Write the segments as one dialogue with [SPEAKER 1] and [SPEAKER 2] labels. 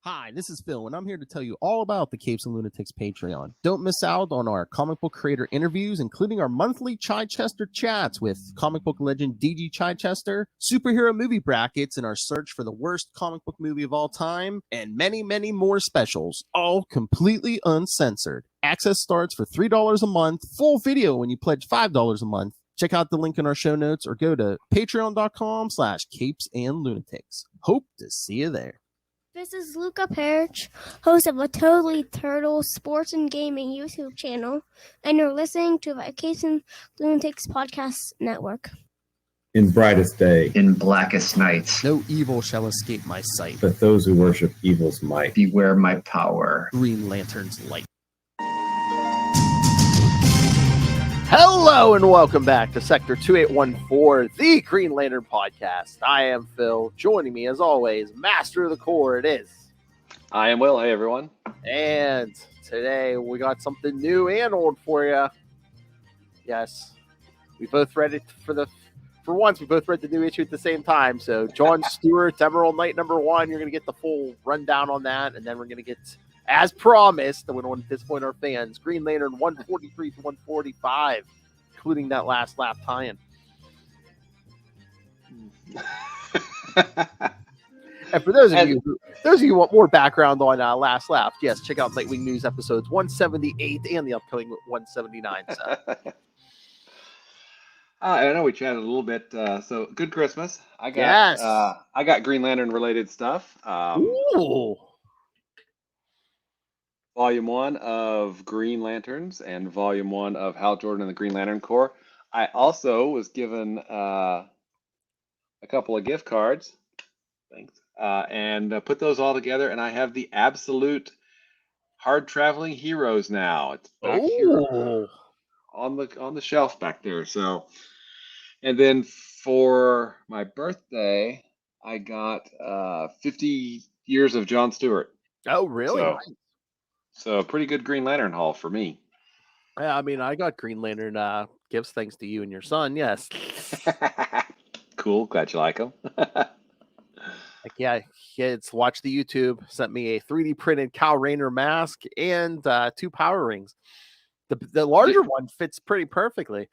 [SPEAKER 1] Hi, this is Phil, and I'm here to tell you all about the Capes and Lunatics Patreon. Don't miss out on our comic book creator interviews, including our monthly Chichester chats with comic book legend DG Chichester, superhero movie brackets in our search for the worst comic book movie of all time, and many, many more specials, all completely uncensored. Access starts for $3 a month, full video when you pledge $5 a month. Check out the link in our show notes or go to patreon.com/capesandlunatics. Hope to see you there.
[SPEAKER 2] This is Luca Perich, host of a Totally Turtle Sports and Gaming YouTube channel, and you're listening to the Capes and Lunatics Podcast Network.
[SPEAKER 3] In brightest day,
[SPEAKER 4] in blackest nights,
[SPEAKER 1] no evil shall escape my sight,
[SPEAKER 3] but those who worship evil's might.
[SPEAKER 4] Beware my power.
[SPEAKER 1] Green Lantern's light. Hello and welcome back to Sector 2814, the Green Lantern Podcast. I am Phil. Joining me, as always, Master of the Core, it is.
[SPEAKER 5] I am Will. Hey, everyone.
[SPEAKER 1] And today we got something new and old for you. Yes, we both read it for once. We both read the new issue at the same time. So John Stewart, Emerald Knight #1. You're going to get the full rundown on that, and then we're going to get, as promised, we don't want to disappoint our fans, Green Lantern 143 to 145, including that last lap tie-in. And for those of you who want more background on Last Lap, yes, check out Nightwing News episodes 178 and the upcoming 179. So.
[SPEAKER 5] I know we chatted a little bit. So good Christmas. I got Green Lantern related stuff.
[SPEAKER 1] Ooh.
[SPEAKER 5] Volume 1 of Green Lanterns and Volume 1 of Hal Jordan and the Green Lantern Corps. I also was given a couple of gift cards. Thanks. And put those all together, and I have the absolute hard traveling heroes now. It's back here on the shelf back there. So, and then for my birthday, I got 50 years of John Stewart.
[SPEAKER 1] Oh, really?
[SPEAKER 5] So a pretty good Green Lantern haul for me.
[SPEAKER 1] Yeah, I mean, I got Green Lantern gifts thanks to you and your son. Yes.
[SPEAKER 5] Cool. Glad you like them.
[SPEAKER 1] Yeah, kids, watch the YouTube. Sent me a 3D printed Kal Rayner mask and 2 power rings. The larger one fits pretty perfectly.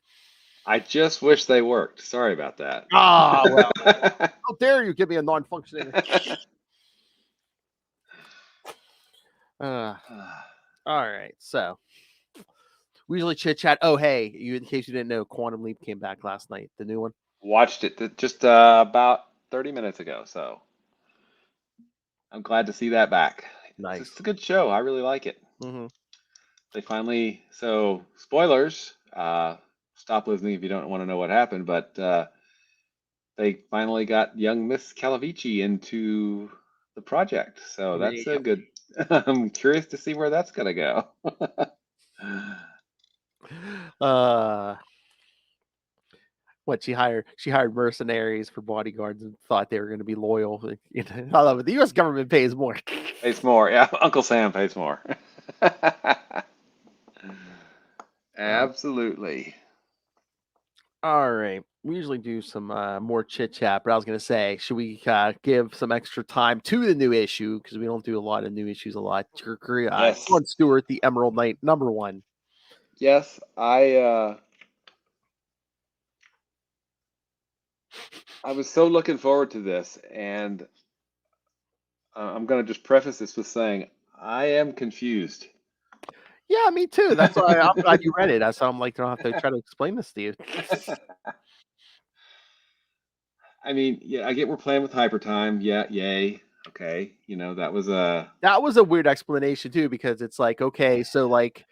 [SPEAKER 5] I just wish they worked. Sorry about that.
[SPEAKER 1] Ah, well. How dare you give me a non-functioning. All right, so we usually chit chat. Oh, hey, in case you didn't know, Quantum Leap came back last night, the new one.
[SPEAKER 5] Watched it just about 30 minutes ago, so I'm glad to see that back.
[SPEAKER 1] Nice.
[SPEAKER 5] It's a good show. I really like it.
[SPEAKER 1] Mm-hmm.
[SPEAKER 5] They finally, so spoilers, stop listening if you don't want to know what happened, but they finally got young Miss Calavici into the project, so that's a good. I'm curious to see where that's gonna go.
[SPEAKER 1] What she hired mercenaries for bodyguards and thought they were going to be loyal. You know, I love it. The U.S. government pays more.
[SPEAKER 5] Pays more, yeah. Uncle Sam pays more. Absolutely.
[SPEAKER 1] All right. We usually do some more chit chat, but I was going to say, should we give some extra time to the new issue, because we don't do a lot of new issues a lot.
[SPEAKER 5] Yes.
[SPEAKER 1] John Stewart, the Emerald Knight #1.
[SPEAKER 5] Yes, I was so looking forward to this, and I'm going to just preface this with saying I am confused.
[SPEAKER 1] Yeah, me too. That's why I'm glad you read it. That's how I'm like, I don't have to try to explain this to you.
[SPEAKER 5] I mean, yeah, I get we're playing with hyper time. Yeah, yay. Okay, you know, that was a
[SPEAKER 1] weird explanation too, because it's like, okay, so like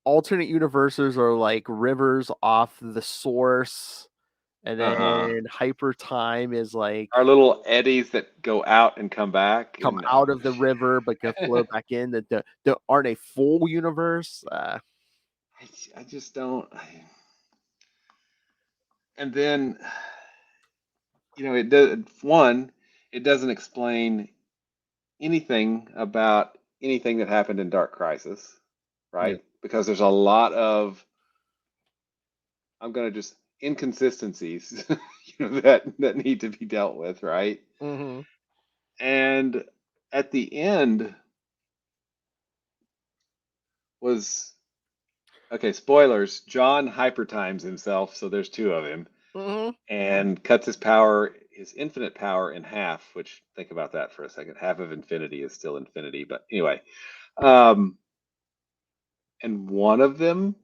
[SPEAKER 1] alternate universes are like rivers off the source, and then hyper time is like
[SPEAKER 5] our little eddies that go out and come back,
[SPEAKER 1] out of the river but can flow back in, that aren't a full universe. I
[SPEAKER 5] just don't. And then, you know, it doesn't explain anything about anything that happened in Dark Crisis, right? Yeah. Because there's a lot of, I'm going to just inconsistencies, you know, that need to be dealt with, right?
[SPEAKER 1] Mm-hmm.
[SPEAKER 5] And at the end was okay. Spoilers: John hypertimes himself, so there's two of him, and cuts his infinite power, in half. Which, think about that for a second. Half of infinity is still infinity, but anyway. And one of them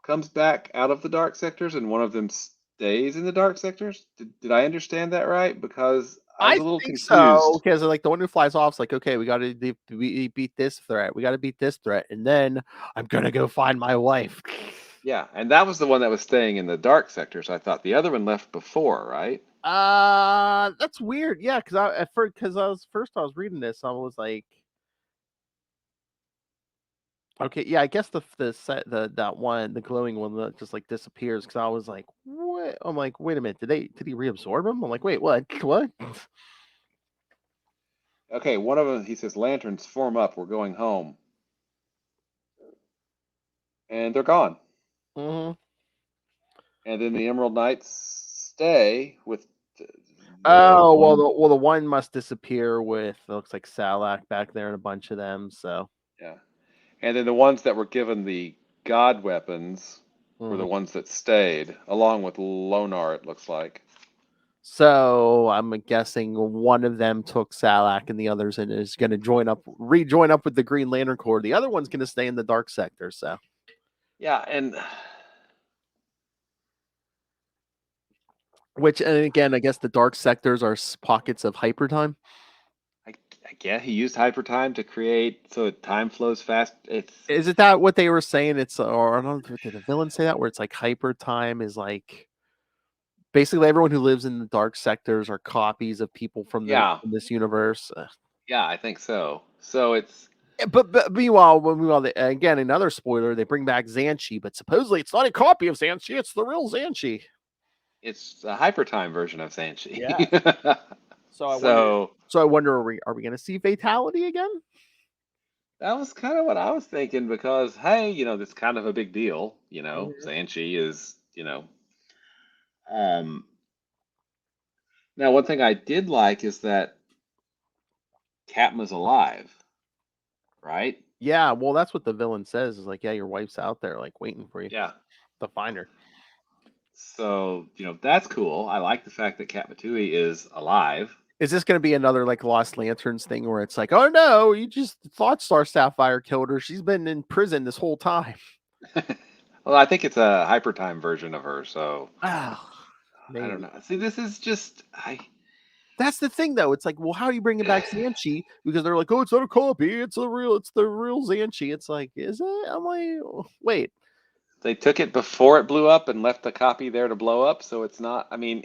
[SPEAKER 5] comes back out of the dark sectors, and one of them stays in the dark sectors. Did I understand that right? Because I was
[SPEAKER 1] I
[SPEAKER 5] a little
[SPEAKER 1] think so,
[SPEAKER 5] confused.
[SPEAKER 1] because like the one who flies off is like, okay, we got to beat this threat. We got to beat this threat, and then I'm gonna go find my wife.
[SPEAKER 5] Yeah, and that was the one that was staying in the dark sectors. I thought the other one left before, right?
[SPEAKER 1] That's weird. Yeah, because I was reading this, I was like, okay, yeah, I guess that one, the glowing one that just like disappears. Because I was like, what? I'm like, wait a minute, did he reabsorb him? I'm like, wait, what? What?
[SPEAKER 5] Okay, one of them, he says, lanterns, form up. We're going home. And they're gone.
[SPEAKER 1] Mm-hmm.
[SPEAKER 5] And then the Emerald Knights stay with the
[SPEAKER 1] Oh,
[SPEAKER 5] one.
[SPEAKER 1] the one must disappear with, it looks like Salak back there and a bunch of them. So
[SPEAKER 5] Yeah. And then the ones that were given the god weapons were the ones that stayed, along with Lonar, it looks like.
[SPEAKER 1] So I'm guessing one of them took Salak and the others and is going to rejoin up with the Green Lantern Corps. The other one's going to stay in the dark sector. So
[SPEAKER 5] Yeah, and
[SPEAKER 1] which, and again, I guess the dark sectors are pockets of hyper time.
[SPEAKER 5] I guess he used hypertime to create so time flows fast.
[SPEAKER 1] Is it that what they were saying? Or I don't know, did the villain say that, where it's like hyper time is like basically everyone who lives in the dark sectors are copies of people from from this universe.
[SPEAKER 5] Yeah, I think so. So it's
[SPEAKER 1] But meanwhile, again, another spoiler, they bring back Xanshi, but supposedly it's not a copy of Xanshi, it's the real Xanshi.
[SPEAKER 5] it's a hypertime version of Sanchi.
[SPEAKER 1] Yeah. So I wonder, are we going to see Fatality again?
[SPEAKER 5] That was kind of what I was thinking because, hey, this is kind of a big deal. Sanchi is, Um, now, one thing I did like is that Katma's alive, right?
[SPEAKER 1] Yeah, well, that's what the villain says. Is like, yeah, your wife's out there, like waiting for you
[SPEAKER 5] Yeah.
[SPEAKER 1] to find her.
[SPEAKER 5] So, that's cool. I like the fact that Katma Tui is alive.
[SPEAKER 1] Is this going to be another like Lost Lanterns thing where it's like, oh no, you just thought Star Sapphire killed her. She's been in prison this whole time.
[SPEAKER 5] Well, I think it's a hypertime version of her, so
[SPEAKER 1] I
[SPEAKER 5] don't know. See, this is just
[SPEAKER 1] That's the thing, though. It's like, well, how are you bringing back Xanshi? Because they're like, oh, it's not a copy. It's the real Xanshi. It's like, is it? I'm like, oh, wait.
[SPEAKER 5] They took it before it blew up and left the copy there to blow up, so it's not. I mean,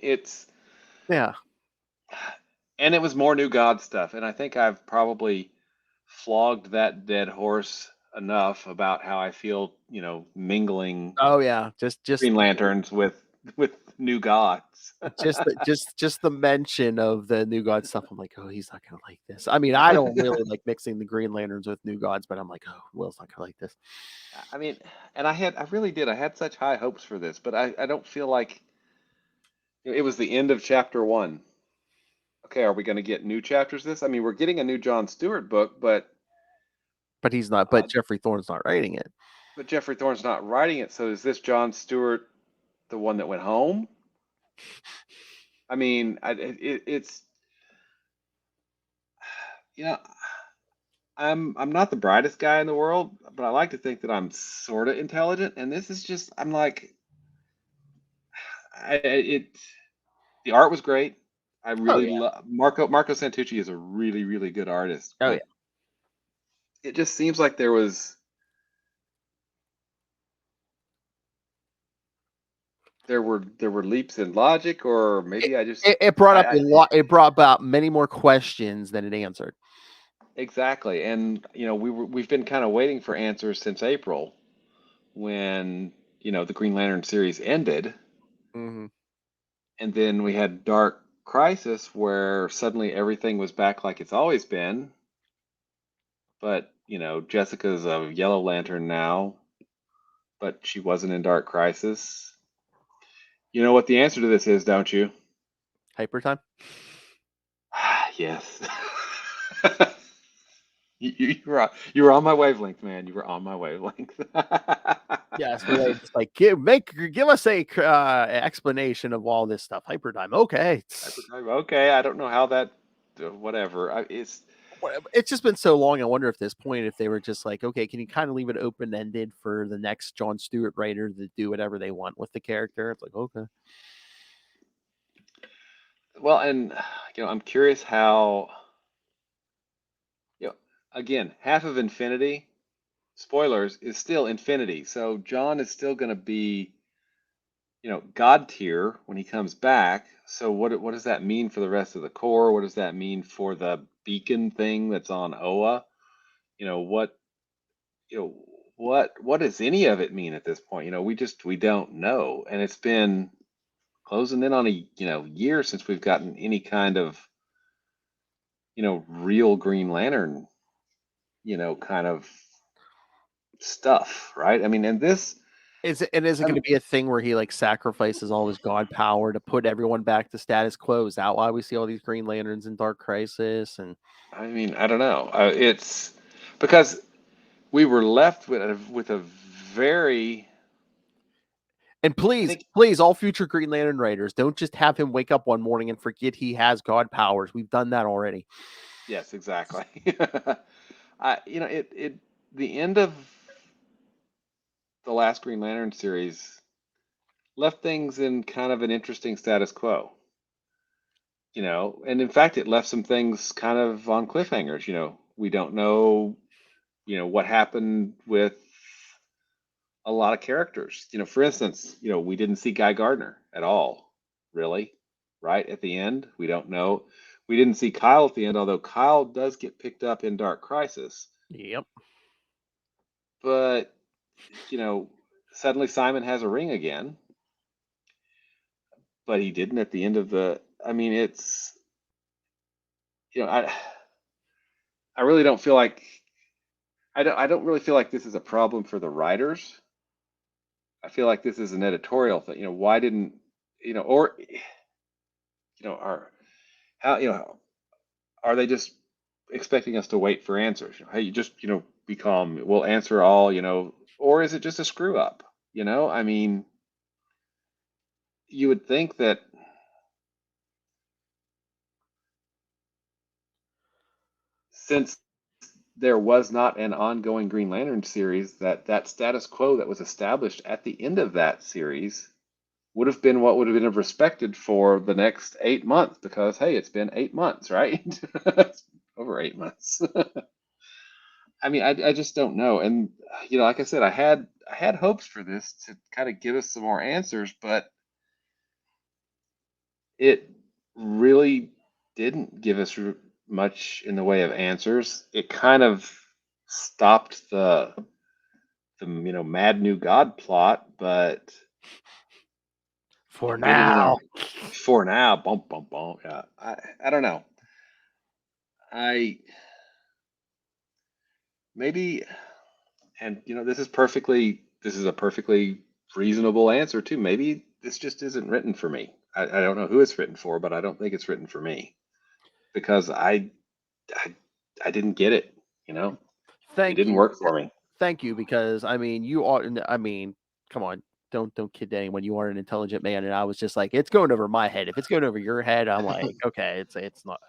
[SPEAKER 1] Yeah.
[SPEAKER 5] And it was more New God stuff, and I think I've probably flogged that dead horse enough about how I feel, mingling.
[SPEAKER 1] Oh yeah, just
[SPEAKER 5] Green Lanterns with New Gods.
[SPEAKER 1] just the mention of the New God stuff. I'm like, oh, he's not gonna like this. I mean, I don't really like mixing the Green Lanterns with New Gods, but I'm like, oh, Will's not gonna like this.
[SPEAKER 5] I mean, and I really did. I had such high hopes for this, but I don't feel like it was the end of chapter 1. Okay, are we going to get new chapters this? I mean, we're getting a new John Stewart book, but
[SPEAKER 1] he's not. But Jeffrey Thorne's not writing it.
[SPEAKER 5] But Jeffrey Thorne's not writing it. So is this John Stewart the one that went home? I mean, it's I'm not the brightest guy in the world, but I like to think that I'm sort of intelligent. And this is just I'm like, the art was great. I really love Marco Santucci is a really, really good artist.
[SPEAKER 1] Oh yeah.
[SPEAKER 5] It just seems like there were leaps in logic, or maybe
[SPEAKER 1] it brought up a lot. It brought about many more questions than it answered.
[SPEAKER 5] Exactly, and we've been kind of waiting for answers since April, when the Green Lantern series ended,
[SPEAKER 1] Mm-hmm.
[SPEAKER 5] and then we had Dark Crisis, where suddenly everything was back like it's always been. But Jessica's a Yellow Lantern now, but she wasn't in Dark Crisis. You know what the answer to this is, don't you?
[SPEAKER 1] Hyper time.
[SPEAKER 5] Yes. You were on my wavelength, man. You were on my wavelength.
[SPEAKER 1] Yes, where they just like give us a explanation of all this stuff. Hyperdime, okay.
[SPEAKER 5] Okay, I don't know how that. Whatever.
[SPEAKER 1] It's just been so long. I wonder if this point, if they were just like, okay, can you kind of leave it open ended for the next John Stewart writer to do whatever they want with the character? It's like, okay.
[SPEAKER 5] Well, and I'm curious how. Again, half of Infinity, spoilers, is still Infinity. So John is still going to be, God tier when he comes back. So what does that mean for the rest of the core? What does that mean for the beacon thing that's on Oa? What what does any of it mean at this point? We don't know, and it's been closing in on a year since we've gotten any kind of real Green Lantern kind of stuff, right? I mean, and this
[SPEAKER 1] is it going to be a thing where he like sacrifices all his god power to put everyone back to status quo? Is that why we see all these Green Lanterns in Dark Crisis? And
[SPEAKER 5] I mean, I don't know. It's because we were left with a very.
[SPEAKER 1] And please, all future Green Lantern writers, don't just have him wake up one morning and forget he has god powers. We've done that already.
[SPEAKER 5] Yes, exactly. The end of the last Green Lantern series left things in kind of an interesting status quo. And in fact, it left some things kind of on cliffhangers. We don't know, what happened with a lot of characters. For instance, we didn't see Guy Gardner at all, really, right at the end. We don't know. We didn't see Kyle at the end, although Kyle does get picked up in Dark Crisis.
[SPEAKER 1] Yep.
[SPEAKER 5] But, suddenly Simon has a ring again. But he didn't at the end of the. I mean, it's. I really don't feel like. I don't really feel like this is a problem for the writers. I feel like this is an editorial thing. Why didn't or are they just expecting us to wait for answers? Hey, you just be calm. We'll answer all. Or is it just a screw up? I mean, you would think that. Since there was not an ongoing Green Lantern series, that status quo that was established at the end of that series would have been what would have been respected for the next 8 months, because hey, it's been 8 months, right? Over 8 months. I mean, I just don't know. And like I said, I had hopes for this to kind of give us some more answers, but it really didn't give us much in the way of answers. It kind of stopped the Mad New God plot, but
[SPEAKER 1] for now,
[SPEAKER 5] bump bump bump. Yeah, I don't know. Maybe, and this is a perfectly reasonable answer too. Maybe this just isn't written for me. I don't know who it's written for, but I don't think it's written for me, because I didn't get it. It didn't work for me.
[SPEAKER 1] Thank you, because I mean, you are. I mean, come on, don't kid anyone. You are an intelligent man, and I was just like, it's going over my head. If it's going over your head, I'm like, okay, it's not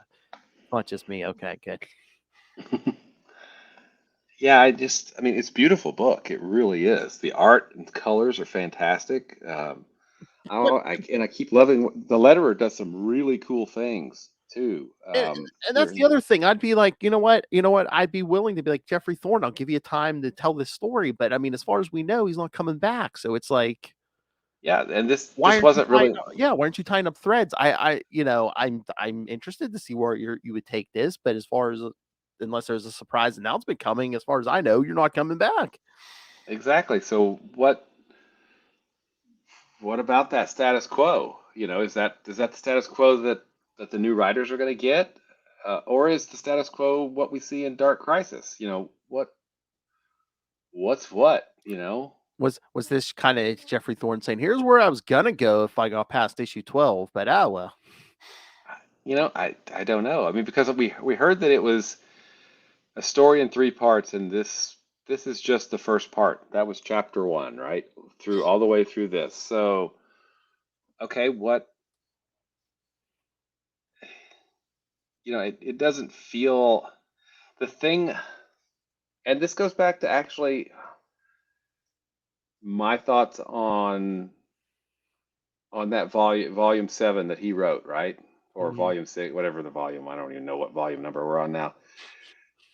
[SPEAKER 1] just me. Okay, good.
[SPEAKER 5] Yeah, I mean, it's a beautiful book. It really is. The art and colors are fantastic. I keep loving the letterer does some really cool things too.
[SPEAKER 1] And that's the other thing. I'd be like, you know what? I'd be willing to be like, Jeffrey Thorne, I'll give you time to tell this story. But I mean, as far as we know, he's not coming back. So it's like,
[SPEAKER 5] yeah, and this wasn't really.
[SPEAKER 1] Yeah, why aren't you tying up threads? I'm interested to see where you would take this. But as far as, unless there's a surprise announcement coming, as far as I know, you're not coming back.
[SPEAKER 5] Exactly. So what about that status quo? Is that the status quo that the new writers are going to get, or is the status quo what we see in Dark Crisis? What's what?
[SPEAKER 1] Was this kind of Jeffrey Thorne saying, "Here's where I was gonna go if I got past issue 12," but well.
[SPEAKER 5] I don't know. I mean, because we heard that it was a story in 3 parts, and this is just the first part. That was chapter 1, right? Through all the way through this. So, okay, what, it doesn't feel the thing, and this goes back to actually my thoughts on that volume 7 that he wrote, right? Or
[SPEAKER 1] Mhm.
[SPEAKER 5] volume 6, whatever the volume. I don't even know what volume number we're on now.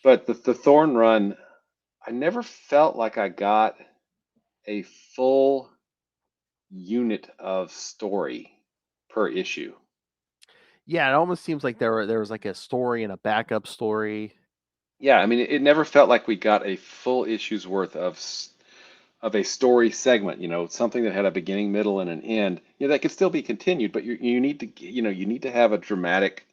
[SPEAKER 5] But the Thorn Run, I never felt like I got a full unit of story per issue.
[SPEAKER 1] Yeah, it almost seems like there was like a story and a backup story.
[SPEAKER 5] Yeah, I mean, it never felt like we got a full issue's worth of a story segment, something that had a beginning, middle, and an end. That could still be continued, but you need to, you need to have a dramatic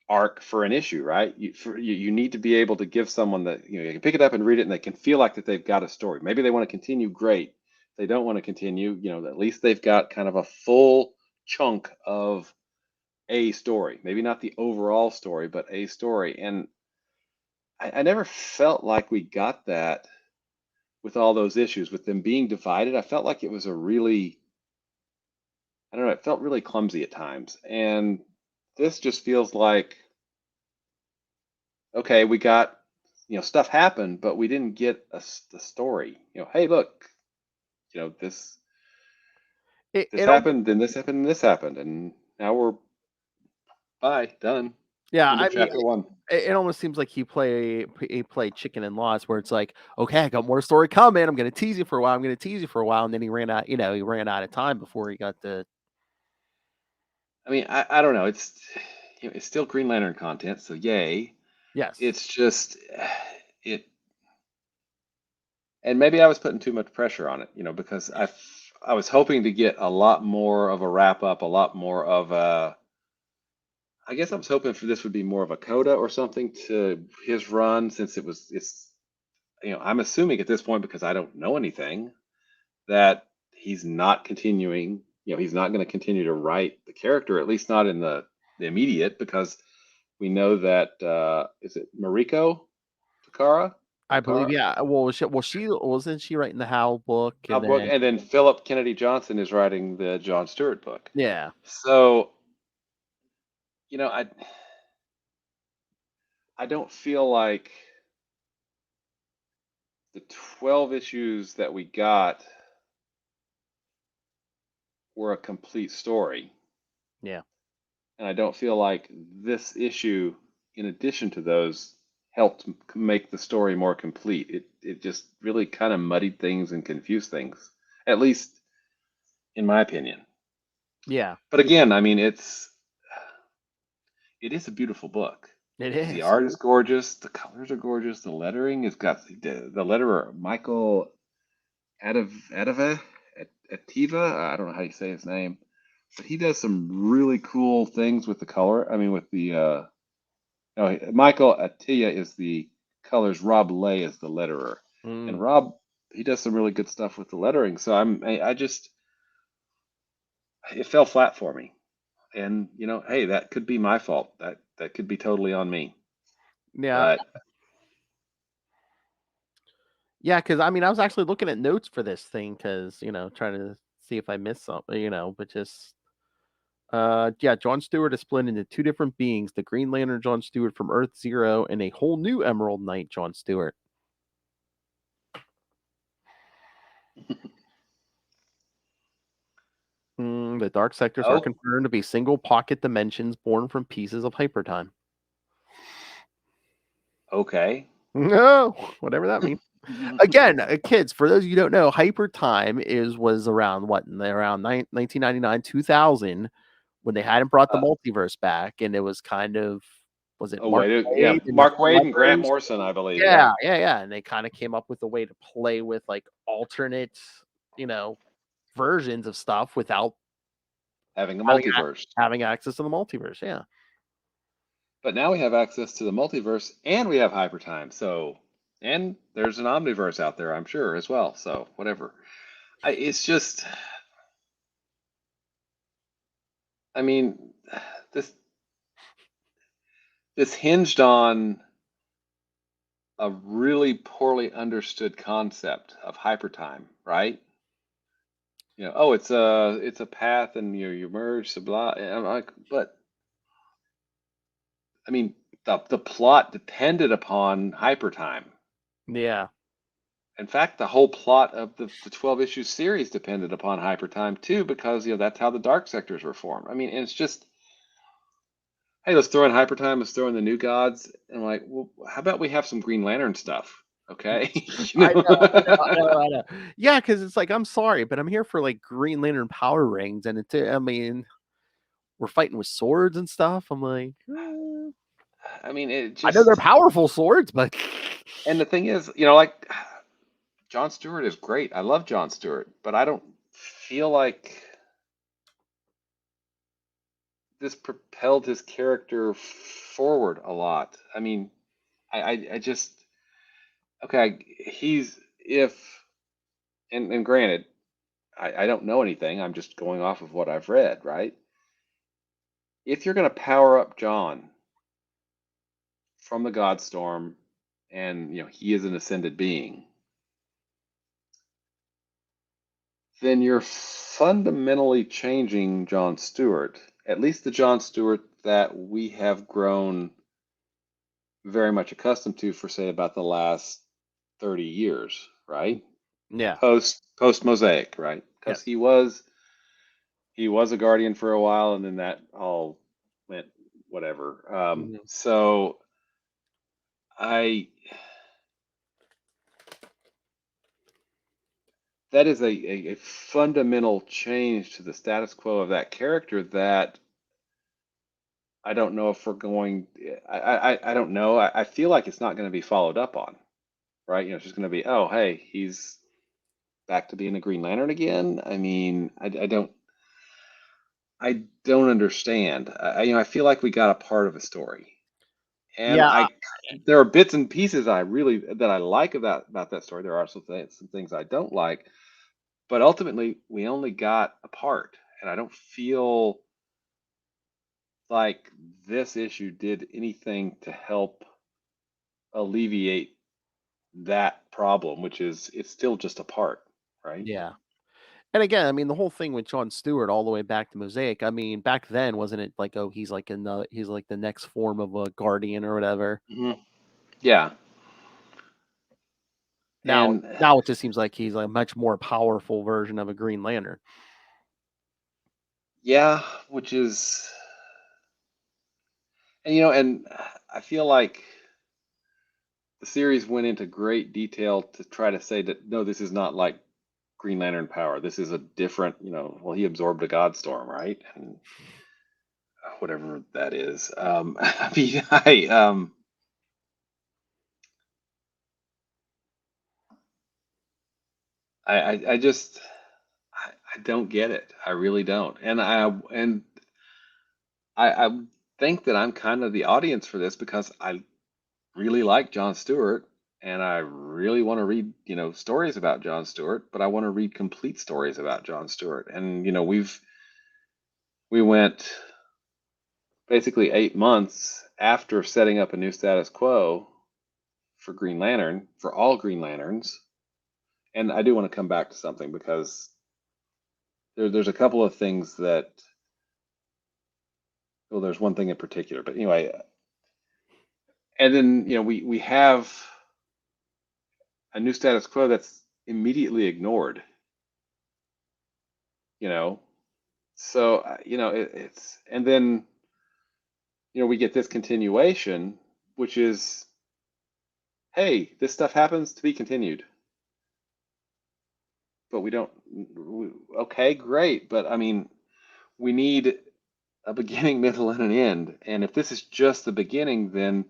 [SPEAKER 5] arc for an issue, right? You need to be able to give someone that, you can pick it up and read it and they can feel like that they've got a story. Maybe they want to continue, great. If they don't want to continue, at least they've got kind of a full chunk of a story. Maybe not the overall story, but a story. And I never felt like we got that with all those issues, with them being divided. I felt like it was a really, I don't know, it felt really clumsy at times. And this just feels like, okay, we got, stuff happened, but we didn't get the story. Hey, look, this
[SPEAKER 1] It
[SPEAKER 5] happened, then this happened, and this happened, and now we're done.
[SPEAKER 1] Yeah,
[SPEAKER 5] End
[SPEAKER 1] I
[SPEAKER 5] of
[SPEAKER 1] mean,
[SPEAKER 5] chapter 1.
[SPEAKER 1] it almost seems like he played chicken and lost, where it's like, okay, I got more story coming. I'm going to tease you for a while. I'm going to tease you for a while, and then he ran out. He ran out of time before he got the.
[SPEAKER 5] I mean, I don't know. It's still Green Lantern content, so yay.
[SPEAKER 1] Yes.
[SPEAKER 5] It's just it, and maybe I was putting too much pressure on it, because I was hoping to get a lot more of a wrap up, a lot more of a. I guess I was hoping for this would be more of a coda or something to his run, since it's I'm assuming at this point, because I don't know anything, that he's not continuing. He's not going to continue to write the character, at least not in the immediate, because we know that is it Mariko Takara?
[SPEAKER 1] I believe,
[SPEAKER 5] Takara?
[SPEAKER 1] yeah. Well, she wasn't she writing the Howl book,
[SPEAKER 5] Our
[SPEAKER 1] and
[SPEAKER 5] book,
[SPEAKER 1] then
[SPEAKER 5] and then Philip Kennedy Johnson is writing the John Stewart book.
[SPEAKER 1] yeah,
[SPEAKER 5] So, I don't feel like the 12 issues that we got were a complete story.
[SPEAKER 1] yeah,
[SPEAKER 5] And I don't feel like this issue, in addition to those, helped make the story more complete. It just really kind of muddied things and confused things, at least in my opinion.
[SPEAKER 1] yeah.
[SPEAKER 5] But again, I mean, it is a beautiful book.
[SPEAKER 1] It
[SPEAKER 5] The
[SPEAKER 1] is.
[SPEAKER 5] art is gorgeous. The colors are gorgeous. The lettering has got the letterer Michael Adave Ativa. I don't know how you say his name, but he does some really cool things with the color. I mean, with the no, Michael Atiyah is the colors. Rob Lay is the letterer, and
[SPEAKER 1] Mm.
[SPEAKER 5] Rob, he does some really good stuff with the lettering. So I just, it fell flat for me, and hey, that could be my fault. That could be totally on me.
[SPEAKER 1] Yeah,
[SPEAKER 5] But
[SPEAKER 1] yeah. Because I mean, I was actually looking at notes for this thing because trying to see if I missed something, but just yeah, John Stewart is split into two different beings: the Green Lantern John Stewart from Earth Zero, and a whole new Emerald Knight John Stewart. The dark sectors are
[SPEAKER 5] oh,
[SPEAKER 1] confirmed to be single pocket dimensions born from pieces of hypertime.
[SPEAKER 5] okay.
[SPEAKER 1] No, whatever that means. Again, kids, for those of you who don't know, hypertime was around what around 1999, 2000 when they hadn't brought the
[SPEAKER 5] Uh,
[SPEAKER 1] multiverse back, and it was kind of was it
[SPEAKER 5] oh
[SPEAKER 1] Mark
[SPEAKER 5] wait, yeah,
[SPEAKER 1] Waid and his
[SPEAKER 5] Mark Waid and Grant
[SPEAKER 1] brothers?
[SPEAKER 5] Morrison, I believe.
[SPEAKER 1] Yeah,
[SPEAKER 5] Yeah,
[SPEAKER 1] yeah, yeah, and they kind of came up with a way to play with like alternate, you know, versions of stuff without
[SPEAKER 5] having the
[SPEAKER 1] having
[SPEAKER 5] multiverse.
[SPEAKER 1] having access to the multiverse. Yeah.
[SPEAKER 5] But now we have access to the multiverse and we have hypertime. So, and there's an omniverse out there, I'm sure, as well. So, whatever. It's just, I mean, this hinged on a really poorly understood concept of hypertime, right? Oh, it's a path, and you merge, so blah. And I'm like, but I mean, the plot depended upon hypertime.
[SPEAKER 1] Yeah.
[SPEAKER 5] In fact, the whole plot of the 12 issue series depended upon hypertime too, because that's how the dark sectors were formed. I mean, and it's just, hey, let's throw in hypertime, let's throw in the new gods, and I'm like, well, how about we have some Green Lantern stuff? Okay.
[SPEAKER 1] I know. Yeah, because it's like, I'm sorry, but I'm here for like Green Lantern power rings, and I mean, we're fighting with swords and stuff. I'm like,
[SPEAKER 5] I mean, it
[SPEAKER 1] I know they're
[SPEAKER 5] just,
[SPEAKER 1] powerful swords, but
[SPEAKER 5] and the thing is, like John Stewart is great. I love John Stewart, but I don't feel like this propelled his character forward a lot. I mean, I just, okay, and granted, I don't know anything. I'm just going off of what I've read, right? If you're going to power up John from the Godstorm, and he is an ascended being, then you're fundamentally changing John Stewart, at least the John Stewart that we have grown very much accustomed to for, say, about the last 30 years, right?
[SPEAKER 1] yeah.
[SPEAKER 5] Post Mosaic, right?
[SPEAKER 1] Yeah.
[SPEAKER 5] Because he was a Guardian for a while, and then that all went whatever. So that is a fundamental change to the status quo of that character that I don't know if we're going. I don't know. I feel like it's not going to be followed up on, right? It's just going to be, oh, hey, he's back to being a Green Lantern again. I mean, I don't understand. I feel like we got a part of a story, and
[SPEAKER 1] Yeah.
[SPEAKER 5] there are bits and pieces that I like about that story. There are some things I don't like, but ultimately we only got a part, and I don't feel like this issue did anything to help alleviate that problem, which is it's still just a part, right?
[SPEAKER 1] Yeah. And again, I mean, the whole thing with John Stewart all the way back to Mosaic. I mean, back then, wasn't it like, oh, he's like the next form of a Guardian or whatever?
[SPEAKER 5] Yeah.
[SPEAKER 1] Now,
[SPEAKER 5] And
[SPEAKER 1] now it just seems like he's a much more powerful version of a Green Lantern.
[SPEAKER 5] yeah, which is, and I feel like the series went into great detail to try to say that no, this is not like Green Lantern power. This is a different, well, he absorbed a Godstorm, right? And whatever that is. I mean, I just I don't get it. I really don't. And I think that I'm kind of the audience for this because I really like John Stewart, and I really want to read, stories about John Stewart, but I want to read complete stories about John Stewart. And we went basically 8 months after setting up a new status quo for Green Lantern, for all Green Lanterns. And I do want to come back to something because there's a couple of things that, well, there's one thing in particular, but anyway, and then we have a new status quo that's immediately ignored, so it's, and then we get this continuation, which is, hey, this stuff happens to be continued, but we don't. Okay, great, but I mean, we need a beginning, middle, and an end, and if this is just the beginning, then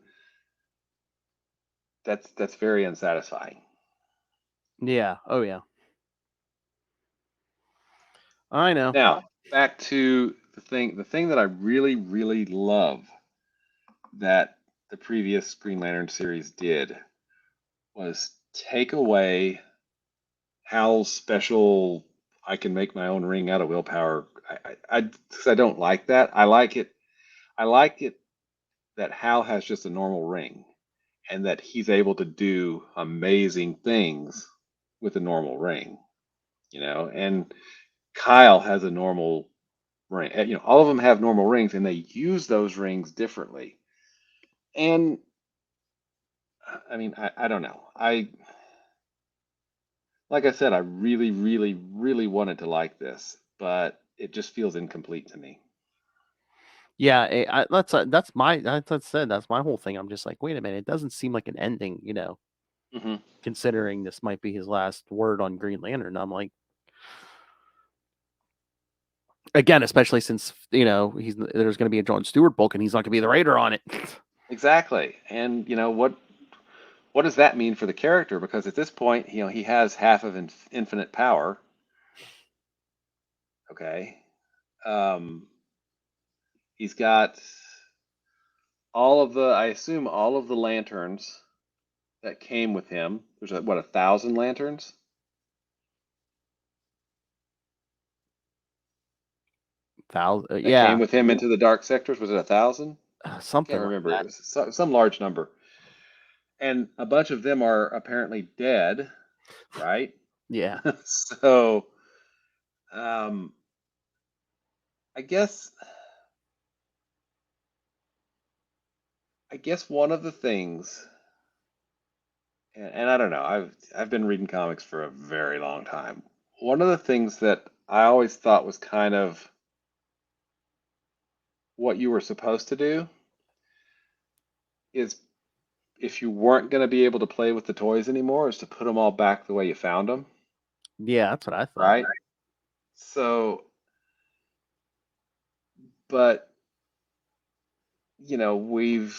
[SPEAKER 5] that's very unsatisfying.
[SPEAKER 1] Yeah. Oh, yeah. I know.
[SPEAKER 5] Now, back to the thing that I really, really love that the previous Green Lantern series did was take away Hal's special, I can make my own ring out of willpower. 'Cause I don't like that. I like it. I like it that Hal has just a normal ring, and that he's able to do amazing things with a normal ring. And Kyle has a normal ring. All of them have normal rings, and they use those rings differently. And I mean, I don't know. Like I said, I really, really, really wanted to like this, but it just feels incomplete to me.
[SPEAKER 1] Yeah, that's my that's my whole thing. I'm just like, wait a minute, it doesn't seem like an ending,
[SPEAKER 5] Hmm.
[SPEAKER 1] considering this might be his last word on Green Lantern. I'm like, again, especially since there's going to be a John Stewart book, and he's not going to be the writer on it.
[SPEAKER 5] Exactly. And what does that mean for the character? Because at this point, he has half of infinite power. Okay. He's got I assume all of the lanterns that came with him. There's 1,000 lanterns? That
[SPEAKER 1] Yeah,
[SPEAKER 5] came with him into the dark sectors. Was it 1,000?
[SPEAKER 1] something
[SPEAKER 5] Can't
[SPEAKER 1] like
[SPEAKER 5] remember.
[SPEAKER 1] that.
[SPEAKER 5] It was some large number. And a bunch of them are apparently dead, right?
[SPEAKER 1] Yeah,
[SPEAKER 5] So, um, I guess one of the things, and I don't know, I've been reading comics for a very long time. One of the things that I always thought was kind of what you were supposed to do is, if you weren't going to be able to play with the toys anymore, is to put them all back the way you found them,
[SPEAKER 1] yeah, that's what I thought.
[SPEAKER 5] right? So, but of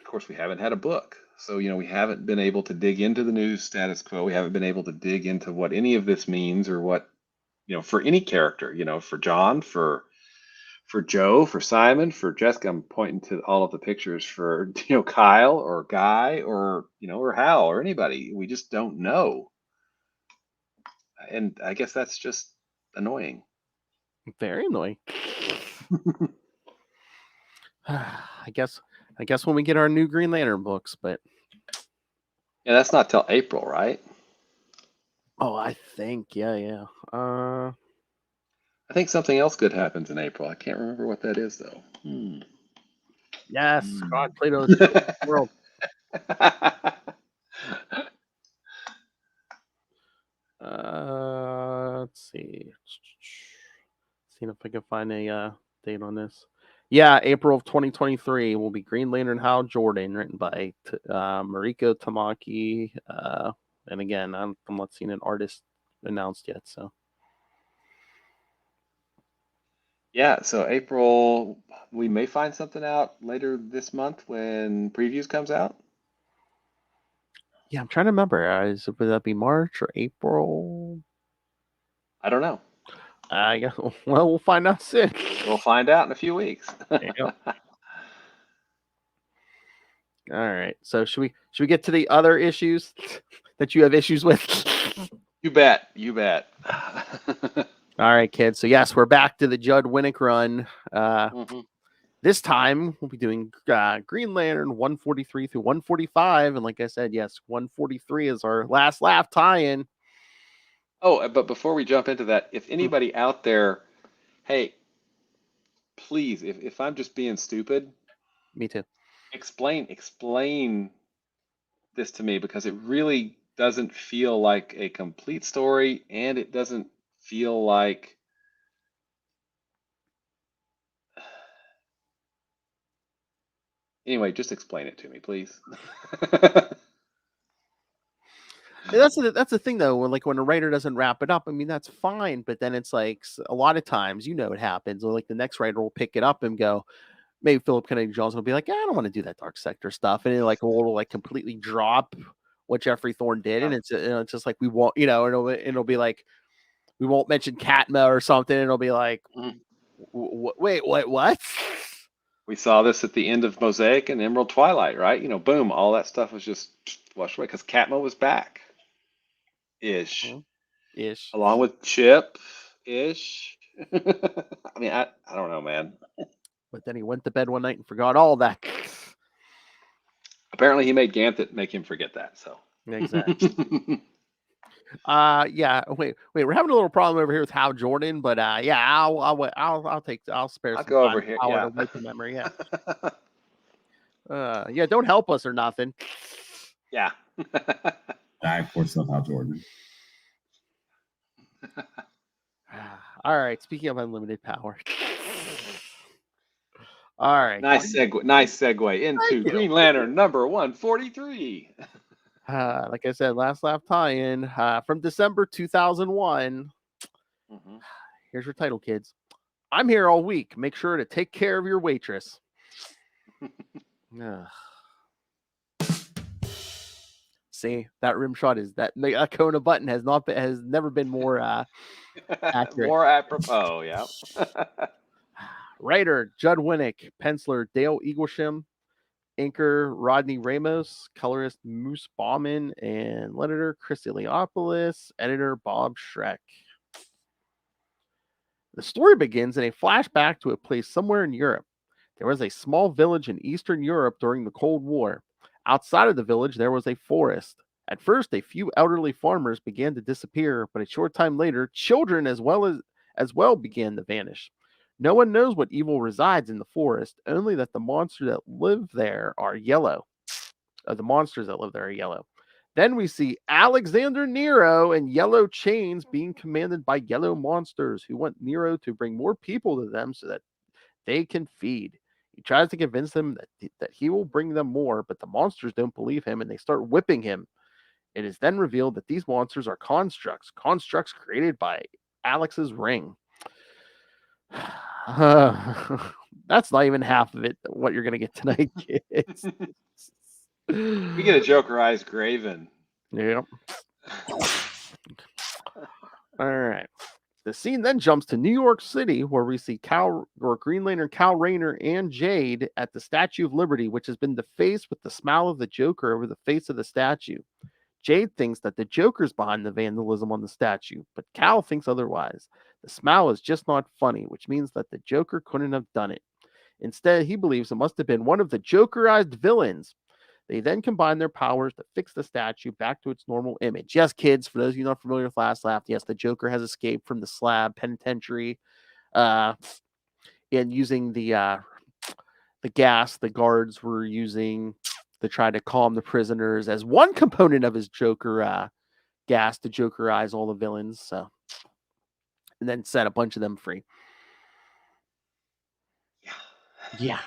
[SPEAKER 5] course, we haven't had a book. So, we haven't been able to dig into the new status quo. We haven't been able to dig into what any of this means, or what, for any character, for John, for Joe, for Simon, for Jessica. I'm pointing to all of the pictures for, Kyle or Guy, or, or Hal, or anybody. We just don't know. And I guess that's just annoying.
[SPEAKER 1] Very annoying. I guess when we get our new Green Lantern books, but
[SPEAKER 5] Yeah, that's not till April, right?
[SPEAKER 1] I think yeah.
[SPEAKER 5] I think something else good happens in April. I can't remember what that is, though.
[SPEAKER 1] Yes, God, Plato's world. Let's see. Seeing if I can find a date on this. Yeah, April of 2023 will be Green Lantern Hal Jordan, written by Mariko Tamaki. And again, I'm not seeing an artist announced yet. So
[SPEAKER 5] Yeah, so April, we may find something out later this month when previews comes out.
[SPEAKER 1] yeah, I'm trying to remember. Would that be March or April?
[SPEAKER 5] I don't know.
[SPEAKER 1] I guess. Well, we'll find out soon.
[SPEAKER 5] We'll find out in a few weeks.
[SPEAKER 1] Yep. All right. So should we get to the other issues that you have issues with?
[SPEAKER 5] You bet. You bet.
[SPEAKER 1] All right, kids. So yes, we're back to the Judd Winnick run.
[SPEAKER 5] Mhm.
[SPEAKER 1] This time we'll be doing Green Lantern 143 through 145, and like I said, yes, 143 is our last laugh tie-in.
[SPEAKER 5] Oh, but before we jump into that, if anybody out there, hey, please, if I'm just being stupid,
[SPEAKER 1] Me too.
[SPEAKER 5] explain this to me, because it really doesn't feel like a complete story, and it doesn't feel like anyway, just explain it to me, please.
[SPEAKER 1] That's the thing though. When a writer doesn't wrap it up, I mean that's fine, but then it's like a lot of times, it happens. Or like the next writer will pick it up and go. Maybe Philip Kennedy Johnson will be like, I don't want to do that Dark Sector stuff, and will like completely drop what Jeffrey Thorne did, and it's just like we won't, it'll be like we won't mention Katma or something, and it'll be like, wait, what?
[SPEAKER 5] We saw this at the end of Mosaic and Emerald Twilight, right? Boom, all that stuff was just washed away because Katma was back, ish, along with Chip, ish. I mean, I don't know, man.
[SPEAKER 1] But then he went to bed one night and forgot all that.
[SPEAKER 5] Apparently, he made Ganthet make him forget that. So
[SPEAKER 1] Exactly. Yeah. Wait. We're having a little problem over here with Hal Jordan, but yeah, I'll spare
[SPEAKER 5] I'll
[SPEAKER 1] some
[SPEAKER 5] go
[SPEAKER 1] time
[SPEAKER 5] over here.
[SPEAKER 1] for Howard
[SPEAKER 5] Yeah.
[SPEAKER 1] to wipe the memory. Yeah. Yeah. Don't help us or nothing.
[SPEAKER 5] Yeah.
[SPEAKER 3] I, of course, love Hal Jordan.
[SPEAKER 1] All right. Speaking of unlimited power. All right.
[SPEAKER 5] Nice segue into
[SPEAKER 1] Thank you.
[SPEAKER 5] Green Lantern number 143.
[SPEAKER 1] Like I said, last laugh tie-in from December 2001.
[SPEAKER 5] Mm-hmm.
[SPEAKER 1] Here's your title, kids. I'm here all week. Make sure to take care of your waitress. See, that rim shot is that Kona button has never been more accurate.
[SPEAKER 5] More apropos, yeah.
[SPEAKER 1] Writer Judd Winnick, penciler Dale Eaglesham, inker Rodney Ramos, colorist Moose Bauman, and letterer Chris Iliopoulos, editor Bob Schreck. The story begins in a flashback to a place somewhere in Europe. There was a small village in Eastern Europe during the Cold War. Outside of the village, there was a forest. At first, a few elderly farmers began to disappear, but a short time later, children as well began to vanish. No one knows what evil resides in the forest, only that the monsters that live there are yellow. Then we see Alexander Nero and yellow chains being commanded by yellow monsters who want Nero to bring more people to them so that they can feed. He tries to convince them that he will bring them more, but the monsters don't believe him and they start whipping him. It is then revealed that these monsters are constructs created by Alex's ring. That's not even half of it, what you're going to get tonight, kids.
[SPEAKER 5] We get a Jokerized Graven.
[SPEAKER 1] Yep. All right. The scene then jumps to New York City, where we see Green Lantern Kal Rayner and Jade at the Statue of Liberty, which has been defaced with the smile of the Joker over the face of the statue. Jade thinks that the Joker's behind the vandalism on the statue, but Kal thinks otherwise. The smile is just not funny, which means that the Joker couldn't have done it. Instead, he believes it must have been one of the Jokerized villains. They then combine their powers to fix the statue back to its normal image. Yes, kids, for those of you not familiar with Last Laugh, yes, the Joker has escaped from the Slab Penitentiary and using the gas the guards were using to try to calm the prisoners as one component of his Joker gas to Jokerize all the villains. So, and then set a bunch of them free. Yeah.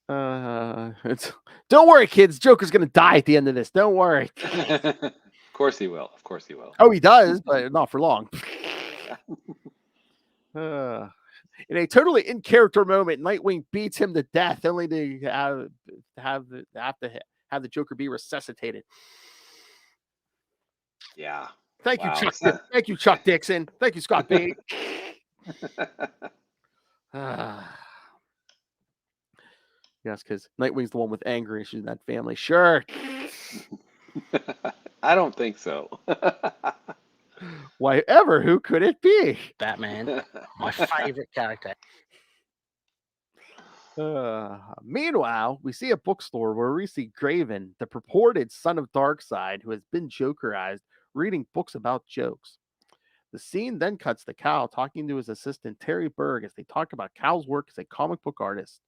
[SPEAKER 1] Don't worry, kids. Joker's gonna die at the end of this. Don't worry.
[SPEAKER 5] Of course he will.
[SPEAKER 1] Oh, he does, but not for long. In a totally in character moment, Nightwing beats him to death, only to have the Joker be resuscitated.
[SPEAKER 5] Yeah.
[SPEAKER 1] Thank you, Chuck. Thank you, Chuck Dixon. Thank you, Scott Bate. Yes, because Nightwing's the one with anger issues in that family. Sure.
[SPEAKER 5] I don't think so.
[SPEAKER 1] Why ever? Who could it be?
[SPEAKER 6] Batman, my favorite character.
[SPEAKER 1] Meanwhile, we see a bookstore where we see Graven, the purported son of Darkseid, who has been Jokerized, reading books about jokes. The scene then cuts to Kal talking to his assistant Terry Berg as they talk about Kal's work as a comic book artist.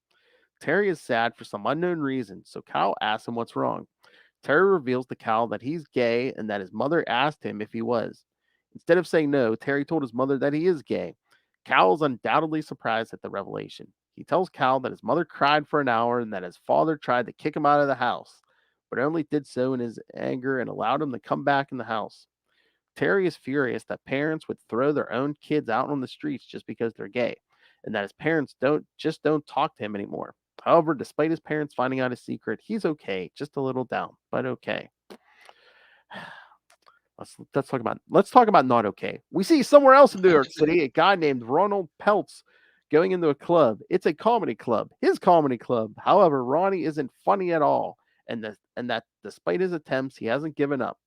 [SPEAKER 1] Terry is sad for some unknown reason, so Kal asks him what's wrong. Terry reveals to Kal that he's gay and that his mother asked him if he was. Instead of saying no, Terry told his mother that he is gay. Kal is undoubtedly surprised at the revelation. He tells Kal that his mother cried for an hour and that his father tried to kick him out of the house, but only did so in his anger and allowed him to come back in the house. Terry is furious that parents would throw their own kids out on the streets just because they're gay, and that his parents don't talk to him anymore. However, despite his parents finding out his secret, he's okay, just a little down, but okay. Let's talk about not okay. We see somewhere else in New York City a guy named Ronald Peltz going into a club. It's a comedy club, his comedy club. However, Ronnie isn't funny at all, and that despite his attempts, he hasn't given up.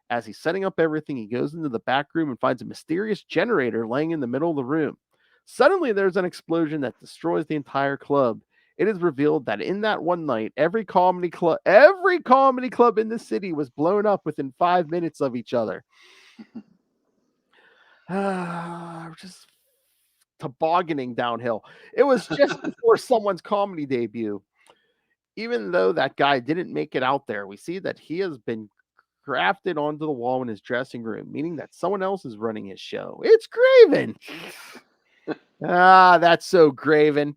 [SPEAKER 1] As he's setting up everything, he goes into the back room and finds a mysterious generator laying in the middle of the room. Suddenly, there's an explosion that destroys the entire club. It is revealed that in that one night, every comedy club in the city was blown up within 5 minutes of each other. Just tobogganing downhill. It was just before someone's comedy debut. Even though that guy didn't make it out there, we see that he has been grafted onto the wall in his dressing room, meaning that someone else is running his show. It's Graven. That's so Graven.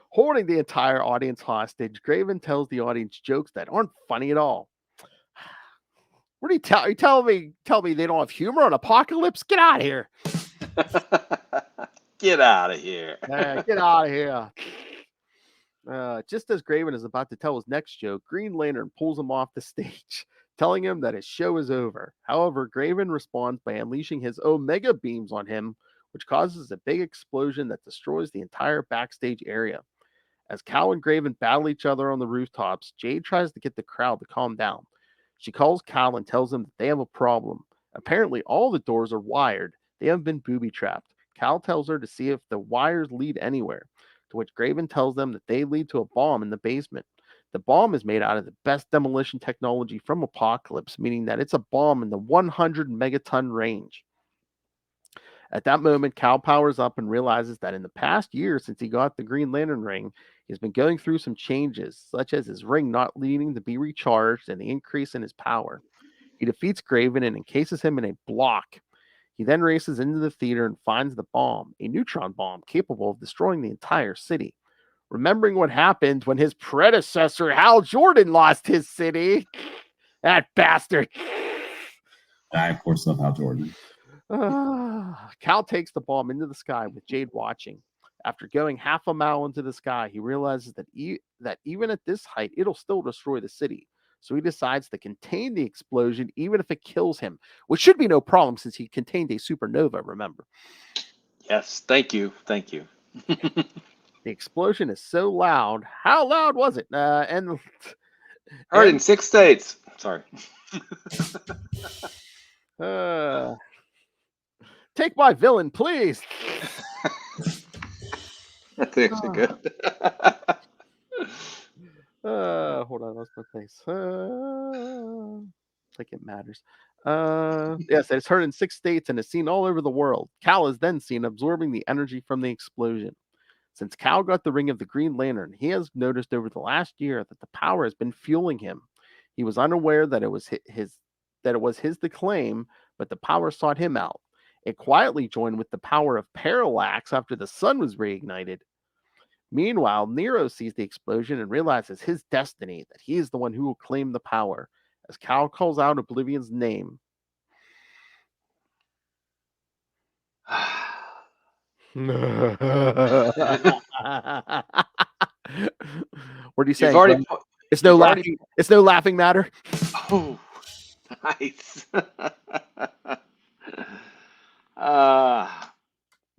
[SPEAKER 1] Holding the entire audience hostage, Graven tells the audience jokes that aren't funny at all. What are you tell me they don't have humor on Apocalypse? Get out of here.
[SPEAKER 5] Get out of here.
[SPEAKER 1] Get out of here. Just as Graven is about to tell his next joke, Green Lantern pulls him off the stage, telling him that his show is over. However, Graven responds by unleashing his Omega beams on him, which causes a big explosion that destroys the entire backstage area. As Cal and Graven battle each other on the rooftops, Jade tries to get the crowd to calm down. She calls Cal and tells him that they have a problem. Apparently, all the doors are wired. They have been booby-trapped. Cal tells her to see if the wires lead anywhere, to which Graven tells them that they lead to a bomb in the basement. The bomb is made out of the best demolition technology from Apocalypse, meaning that it's a bomb in the 100 megaton range. At that moment, Cal powers up and realizes that in the past year since he got the Green Lantern ring, he's been going through some changes, such as his ring not needing to be recharged and the increase in his power. He defeats Graven and encases him in a block. He then races into the theater and finds the bomb, a neutron bomb capable of destroying the entire city. Remembering what happened when his predecessor, Hal Jordan, lost his city. That bastard.
[SPEAKER 3] I, of course, love Hal Jordan.
[SPEAKER 1] Cal takes the bomb into the sky with Jade watching. After going half a mile into the sky, he realizes that even at this height, it'll still destroy the city. So he decides to contain the explosion, even if it kills him, which should be no problem since he contained a supernova, remember.
[SPEAKER 5] Yes, thank you.
[SPEAKER 1] The explosion is so loud. How loud was it?
[SPEAKER 5] Heard in 6 states. Sorry.
[SPEAKER 1] Take my villain, please.
[SPEAKER 5] That's actually good.
[SPEAKER 1] Hold on, I lost my place. Like it matters. Yes, it's heard in 6 states and is seen all over the world. Cal is then seen absorbing the energy from the explosion. Since Cal got the ring of the Green Lantern, he has noticed over the last year that the power has been fueling him. He was unaware that it was his to claim, but the power sought him out. It quietly joined with the power of Parallax after the sun was reignited. Meanwhile, Nero sees the explosion and realizes his destiny, that he is the one who will claim the power. As Cal calls out Oblivion's name. What are you saying? It's no laughing matter.
[SPEAKER 5] Oh, nice.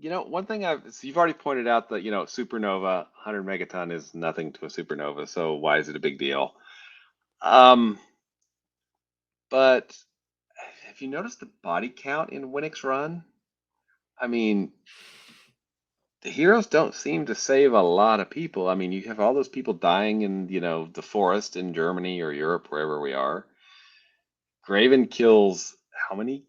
[SPEAKER 5] One thing you've already pointed out that, supernova, 100 megaton is nothing to a supernova. So why is it a big deal? But have you noticed the body count in Winnick's run? I mean, the heroes don't seem to save a lot of people. I mean, you have all those people dying in, the forest in Germany or Europe, wherever we are. Graven kills how many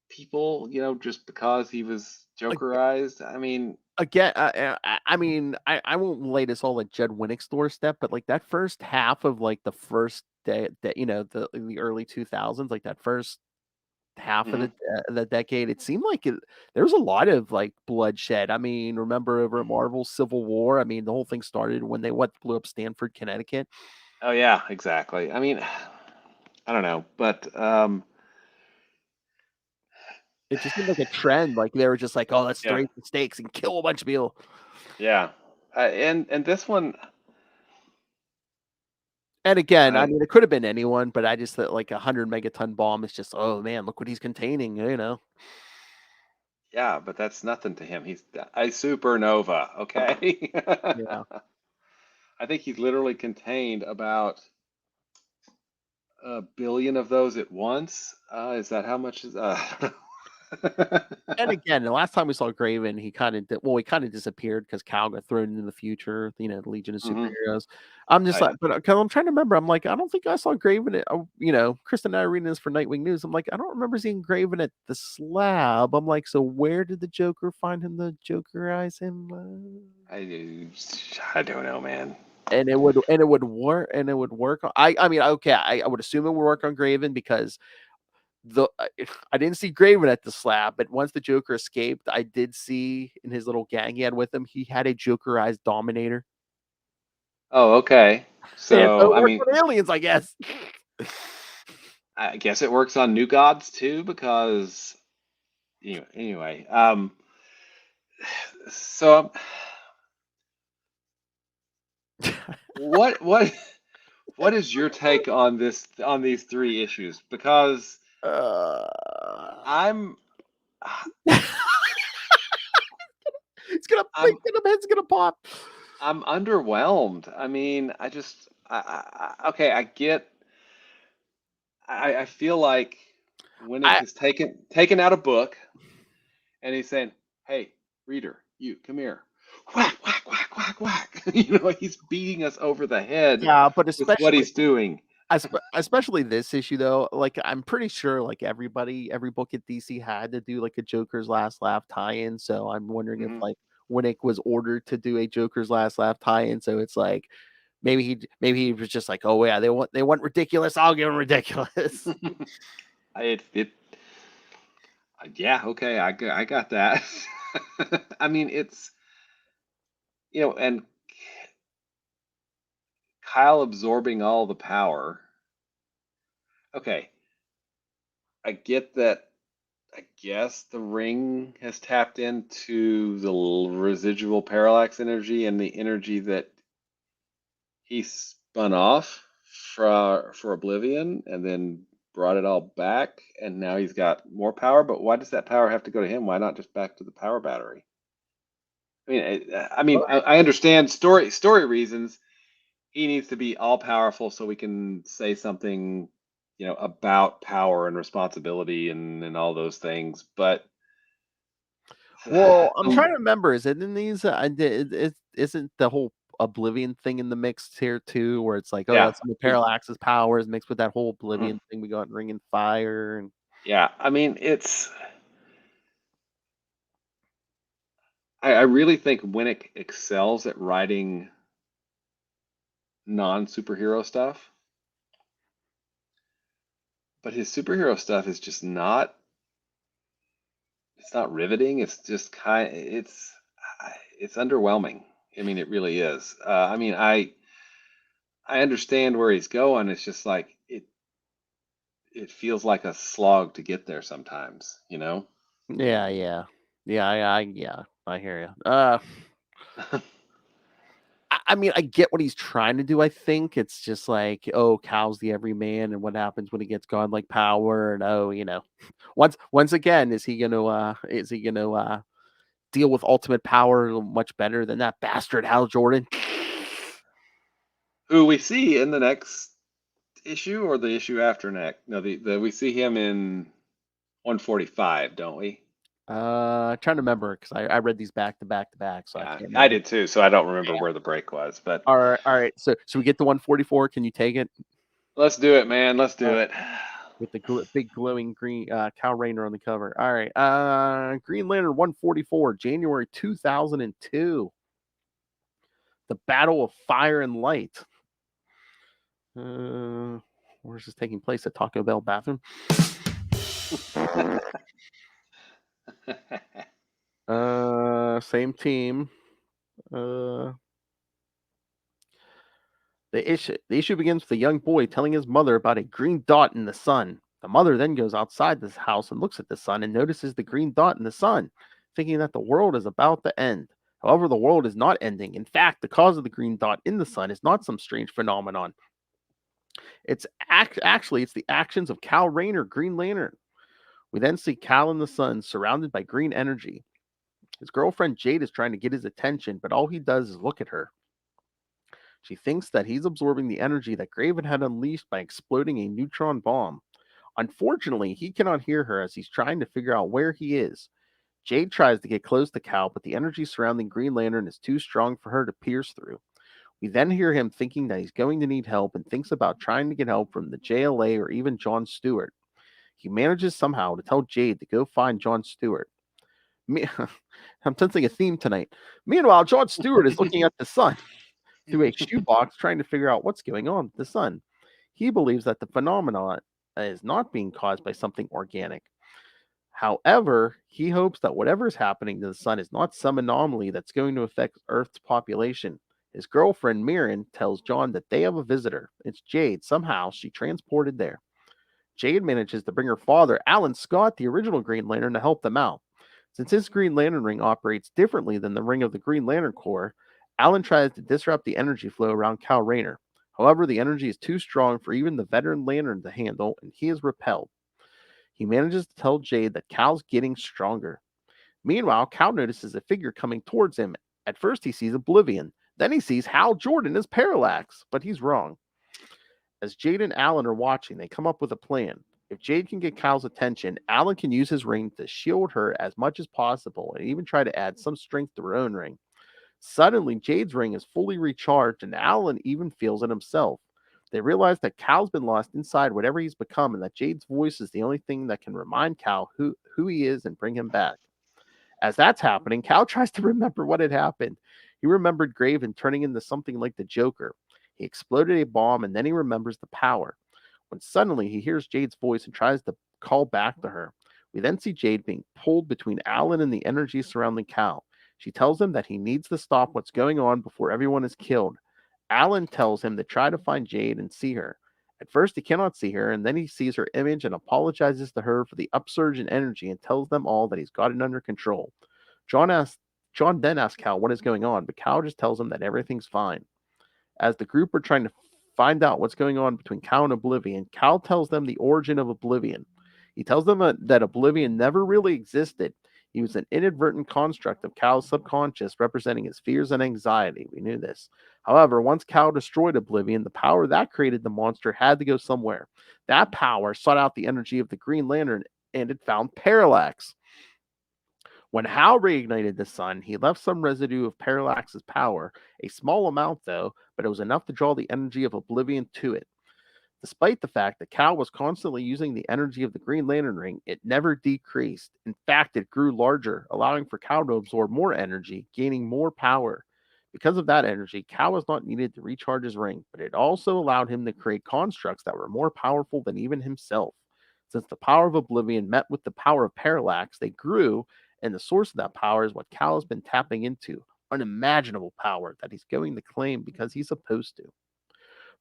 [SPEAKER 5] people, just because he was Jokerized? I mean,
[SPEAKER 1] Again, I won't lay this all at Judd Winnick's doorstep, but like that first half of like the first day, the early 2000s, like that first half of the decade, it seemed like there was a lot of like bloodshed. I mean, remember over at Marvel's Civil War? I mean, the whole thing started when they blew up Stanford, Connecticut.
[SPEAKER 5] oh yeah, exactly. I mean, I don't know, but
[SPEAKER 1] It just seemed like a trend. Like they were just like, oh, let's raise the stakes and kill a bunch of people.
[SPEAKER 5] yeah, and this one.
[SPEAKER 1] And again, I mean, it could have been anyone, but I just thought like 100 megaton bomb is just, oh man, look what he's containing,
[SPEAKER 5] Yeah, but that's nothing to him. He's a supernova, okay?
[SPEAKER 1] Yeah.
[SPEAKER 5] I think he's literally contained about a billion of those at once. Is that how much is?
[SPEAKER 1] And again, the last time we saw Graven, he kind of disappeared because Cal got thrown into the future. You know, the Legion of
[SPEAKER 5] Mhm.
[SPEAKER 1] Superheroes. I'm just
[SPEAKER 5] Right.
[SPEAKER 1] like, but because I'm trying to remember, I'm like, I don't think I saw Graven. Kristen and I are reading this for Nightwing News. I'm like, I don't remember seeing Graven at the slab. I'm like, so where did the Joker find him to Jokerize him?
[SPEAKER 5] I don't know, man.
[SPEAKER 1] And it would work. And it would work. I mean, okay, I would assume it would work on Graven because I didn't see Graven at the slab, but once the Joker escaped, I did see in his little gang he had with him, he had a Jokerized Dominator.
[SPEAKER 5] Oh, okay.
[SPEAKER 1] Yeah, so
[SPEAKER 5] So,
[SPEAKER 1] it
[SPEAKER 5] I
[SPEAKER 1] worked
[SPEAKER 5] mean,
[SPEAKER 1] on aliens, I guess.
[SPEAKER 5] I guess it works on new gods too, because anyway. So what what is your take on these three issues? Because
[SPEAKER 1] Uh,
[SPEAKER 5] I'm
[SPEAKER 1] it's gonna
[SPEAKER 5] I'm
[SPEAKER 1] head's gonna pop.
[SPEAKER 5] I'm underwhelmed. I mean, okay, I feel like Winnick
[SPEAKER 1] I
[SPEAKER 5] is taken out a book and he's saying, "Hey, reader, you come here." Whack, whack, whack, whack, whack. He's beating us over the head
[SPEAKER 1] Yeah, but
[SPEAKER 5] with what
[SPEAKER 1] especially
[SPEAKER 5] he's doing.
[SPEAKER 1] especially this issue though, like I'm pretty sure like every book at DC had to do like a Joker's Last Laugh tie-in. So I'm wondering if
[SPEAKER 5] Mhm.
[SPEAKER 1] like Winnick was ordered to do a Joker's Last Laugh tie-in. So it's like maybe he was just like, oh yeah, they want ridiculous, I'll give them ridiculous.
[SPEAKER 5] Yeah, okay, I got that. I mean, it's and Kyle absorbing all the power. Okay, I get that. I guess the ring has tapped into the residual parallax energy and the energy that he spun off for Oblivion and then brought it all back, and now he's got more power. But why does that power have to go to him? Why not just back to the power battery? I understand story reasons. He needs to be all powerful so we can say something, about power and responsibility and all those things. But
[SPEAKER 1] Well, I'm trying to remember. Is it in these? Isn't the whole Oblivion thing in the mix here too? Where it's like, oh yeah,
[SPEAKER 5] yeah,
[SPEAKER 1] some of Parallax's powers mixed with that whole
[SPEAKER 5] mhm,
[SPEAKER 1] Oblivion thing we got in Ring and Fire, and
[SPEAKER 5] yeah. I mean, I really think Winnick excels at writing non-superhero stuff, but his superhero stuff is just not. It's not riveting. It's just it's underwhelming. I mean, it really is. I understand where he's going. It's just like it feels like a slog to get there sometimes.
[SPEAKER 1] yeah, I hear you. I mean, I get what he's trying to do. I think it's just like, oh, Cal's the everyman, and what happens when he gets godlike power, and once again, is he gonna deal with ultimate power much better than that bastard Hal Jordan?
[SPEAKER 5] Who we see in the next issue or the issue after next? No, we see him in 145, don't we?
[SPEAKER 1] Trying to remember because I read these back to back to back, so I
[SPEAKER 5] Yeah,
[SPEAKER 1] can't
[SPEAKER 5] I
[SPEAKER 1] remember.
[SPEAKER 5] did too. So I don't remember where the break was, but
[SPEAKER 1] All right. So we get to 144. Can you take it?
[SPEAKER 5] let's do it, man. Let's do it.
[SPEAKER 1] With the big glowing green Cal Rayner on the cover. All right. Green Lantern 144, January 2002. The Battle of Fire and Light. Where's this taking place? At Taco Bell bathroom? Same team. The issue begins with a young boy telling his mother about a green dot in the sun. The mother then goes outside this house and looks at the sun and notices the green dot in the sun, thinking that the world is about to end. However, the world is not ending. In fact, the cause of the green dot in the sun is not some strange phenomenon. Actually it's the actions of Cal Rayner, Green Lantern. We then see Cal in the sun, surrounded by green energy. His girlfriend Jade is trying to get his attention, but all he does is look at her. She thinks that he's absorbing the energy that Graven had unleashed by exploding a neutron bomb. Unfortunately, he cannot hear her as he's trying to figure out where he is. Jade tries to get close to Cal, but the energy surrounding Green Lantern is too strong for her to pierce through. We then hear him thinking that he's going to need help and thinks about trying to get help from the JLA or even John Stewart. He manages somehow to tell Jade to go find John Stewart. I'm sensing a theme tonight. Meanwhile, John Stewart is looking at the sun through a shoebox trying to figure out what's going on with the sun. He believes that the phenomenon is not being caused by something organic. However, he hopes that whatever is happening to the sun is not some anomaly that's going to affect Earth's population. His girlfriend, Mirren, tells John that they have a visitor. It's Jade. Somehow, she transported there. Jade manages to bring her father, Alan Scott, the original Green Lantern, to help them out. Since his Green Lantern ring operates differently than the ring of the Green Lantern Corps, Alan tries to disrupt the energy flow around Kal Rayner. However, the energy is too strong for even the veteran Lantern to handle, and he is repelled. He manages to tell Jade that Cal's getting stronger. Meanwhile, Cal notices a figure coming towards him. At first, he sees Oblivion. Then he sees Hal Jordan as Parallax, but he's wrong. As Jade and Alan are watching, they come up with a plan. If Jade can get Cal's attention, Alan can use his ring to shield her as much as possible and even try to add some strength to her own ring. Suddenly, Jade's ring is fully recharged, and Alan even feels it himself. They realize that Cal's been lost inside whatever he's become, and that Jade's voice is the only thing that can remind Cal who he is and bring him back. As that's happening, Cal tries to remember what had happened. He remembered Graven turning into something like the Joker. He exploded a bomb, and then he remembers the power. When suddenly he hears Jade's voice and tries to call back to her. We then see Jade being pulled between Alan and the energy surrounding Cal. She tells him that he needs to stop what's going on before everyone is killed. Alan tells him to try to find Jade and see her. At first, he cannot see her, and then he sees her image and apologizes to her for the upsurge in energy and tells them all that he's got it under control. John then asks Cal what is going on, but Cal just tells him that everything's fine. As the group are trying to find out what's going on between Cal and Oblivion, Cal tells them the origin of Oblivion. He tells them that Oblivion never really existed. He was an inadvertent construct of Cal's subconscious representing his fears and anxiety. We knew this. However, once Cal destroyed Oblivion, the power that created the monster had to go somewhere. That power sought out the energy of the Green Lantern, and it found Parallax. When Hal reignited the sun, he left some residue of Parallax's power, a small amount though, but it was enough to draw the energy of Oblivion to it. Despite the fact that Cal was constantly using the energy of the Green Lantern ring, it never decreased. In fact, it grew larger, allowing for Cal to absorb more energy, gaining more power. Because of that energy, Cal was not needed to recharge his ring, but it also allowed him to create constructs that were more powerful than even himself. Since the power of Oblivion met with the power of Parallax, they grew, and the source of that power is what Cal has been tapping into, unimaginable power that he's going to claim because he's supposed to.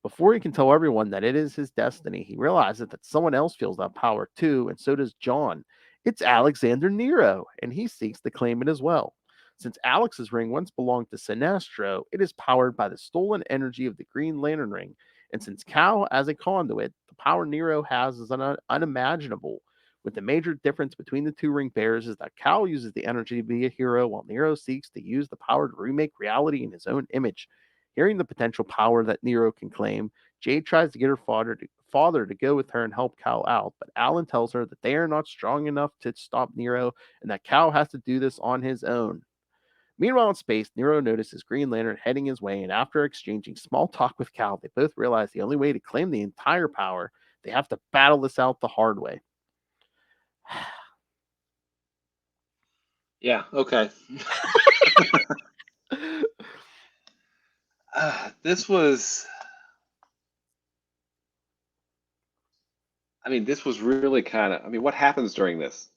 [SPEAKER 1] Before he can tell everyone that it is his destiny, he realizes that someone else feels that power too, and so does John. It's Alexander Nero, and he seeks to claim it as well. Since Alex's ring once belonged to Sinestro, it is powered by the stolen energy of the Green Lantern ring, and since Cal has a conduit, the power Nero has is unimaginable. With the major difference between the two ring bearers is that Cal uses the energy to be a hero, while Nero seeks to use the power to remake reality in his own image. Hearing the potential power that Nero can claim, Jade tries to get her father to go with her and help Cal out, but Alan tells her that they are not strong enough to stop Nero and that Cal has to do this on his own. Meanwhile, in space, Nero notices Green Lantern heading his way, and after exchanging small talk with Cal, they both realize the only way to claim the entire power, they have to battle this out the hard way.
[SPEAKER 5] Yeah, okay. This was really kind of, what happens during this?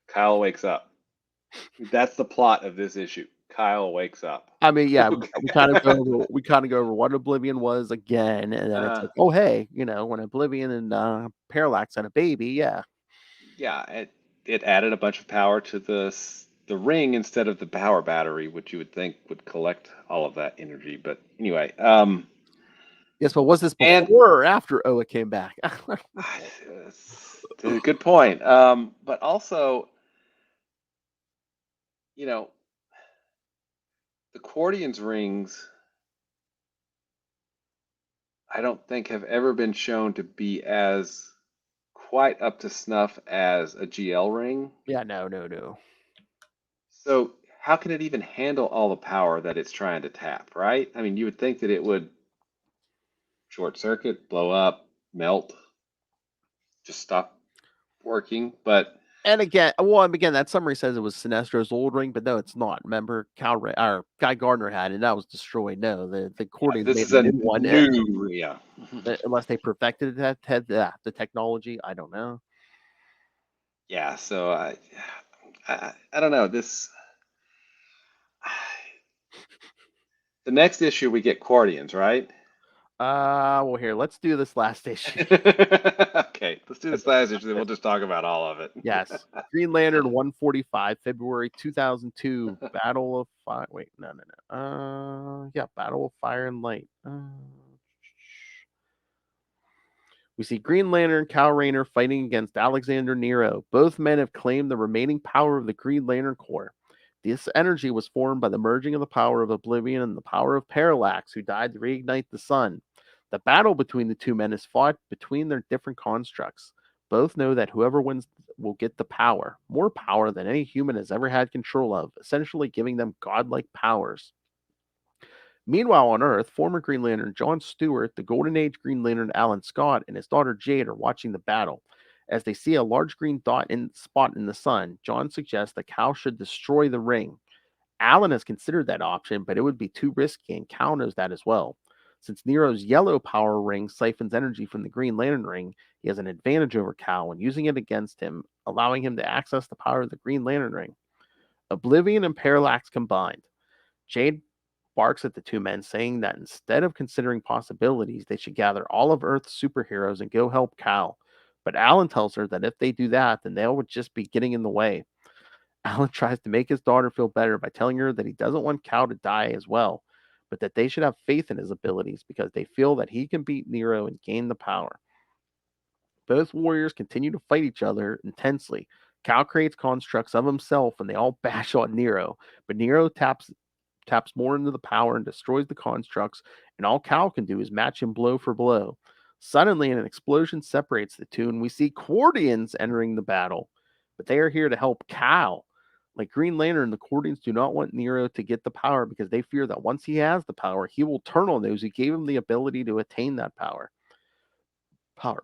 [SPEAKER 5] Kyle wakes up. That's the plot of this issue. Kyle wakes up.
[SPEAKER 1] Yeah, we kind of go over what Oblivion was again, and then it's like, oh hey, when Oblivion and Parallax had a baby, yeah.
[SPEAKER 5] Yeah, it added a bunch of power to the ring instead of the power battery, which you would think would collect all of that energy. But anyway,
[SPEAKER 1] yes, but was this before or after Oa came back?
[SPEAKER 5] That's a good point. But also, the Quardian's rings I don't think have ever been shown to be as quite up to snuff as a GL ring.
[SPEAKER 1] Yeah, no.
[SPEAKER 5] So how can it even handle all the power that it's trying to tap, right? I mean, you would think that it would short circuit, blow up, melt, just stop working. But
[SPEAKER 1] And again, that summary says it was Sinestro's old ring, but no, it's not. Remember, Guy Gardner had it, and that was destroyed. No, the Cordians
[SPEAKER 5] this
[SPEAKER 1] made
[SPEAKER 5] is
[SPEAKER 1] a
[SPEAKER 5] a
[SPEAKER 1] new one,
[SPEAKER 5] new, yeah.
[SPEAKER 1] unless they perfected the technology. I don't know.
[SPEAKER 5] Yeah, so I don't know. The next issue we get Guardians, right?
[SPEAKER 1] Well, here, let's do this last issue.
[SPEAKER 5] Okay, let's do this last issue, then we'll just talk about all of it.
[SPEAKER 1] Yes, Green Lantern 145, February 2002, Battle of Fire. Wait, no. Yeah, Battle of Fire and Light. We see Green Lantern and Kal Rayner fighting against Alexander Nero. Both men have claimed the remaining power of the Green Lantern Corps. This energy was formed by the merging of the power of Oblivion and the power of Parallax, who died to reignite the sun. The battle between the two men is fought between their different constructs. Both know that whoever wins will get the power, more power than any human has ever had control of, essentially giving them godlike powers. Meanwhile, on Earth, former Green Lantern John Stewart, the Golden Age Green Lantern Alan Scott, and his daughter Jade are watching the battle. As they see a large green spot in the sun, John suggests that Kal should destroy the ring. Alan has considered that option, but it would be too risky, and Kal knows that as well. Since Nero's yellow power ring siphons energy from the Green Lantern ring, he has an advantage over Kal when using it against him, allowing him to access the power of the Green Lantern ring. Oblivion and Parallax combined. Jade barks at the two men, saying that instead of considering possibilities, they should gather all of Earth's superheroes and go help Kal. But Alan tells her that if they do that, then they would just be getting in the way. Alan tries to make his daughter feel better by telling her that he doesn't want Kal to die as well, but that they should have faith in his abilities because they feel that he can beat Nero and gain the power. Both warriors continue to fight each other intensely. Kal creates constructs of himself and they all bash on Nero, but Nero taps more into the power and destroys the constructs, and all Kal can do is match him blow for blow. Suddenly, an explosion separates the two, and we see Guardians entering the battle, but they are here to help Kal. Like Green Lantern, the Guardians do not want Nero to get the power because they fear that once he has the power, he will turn on those who gave him the ability to attain that power. Power.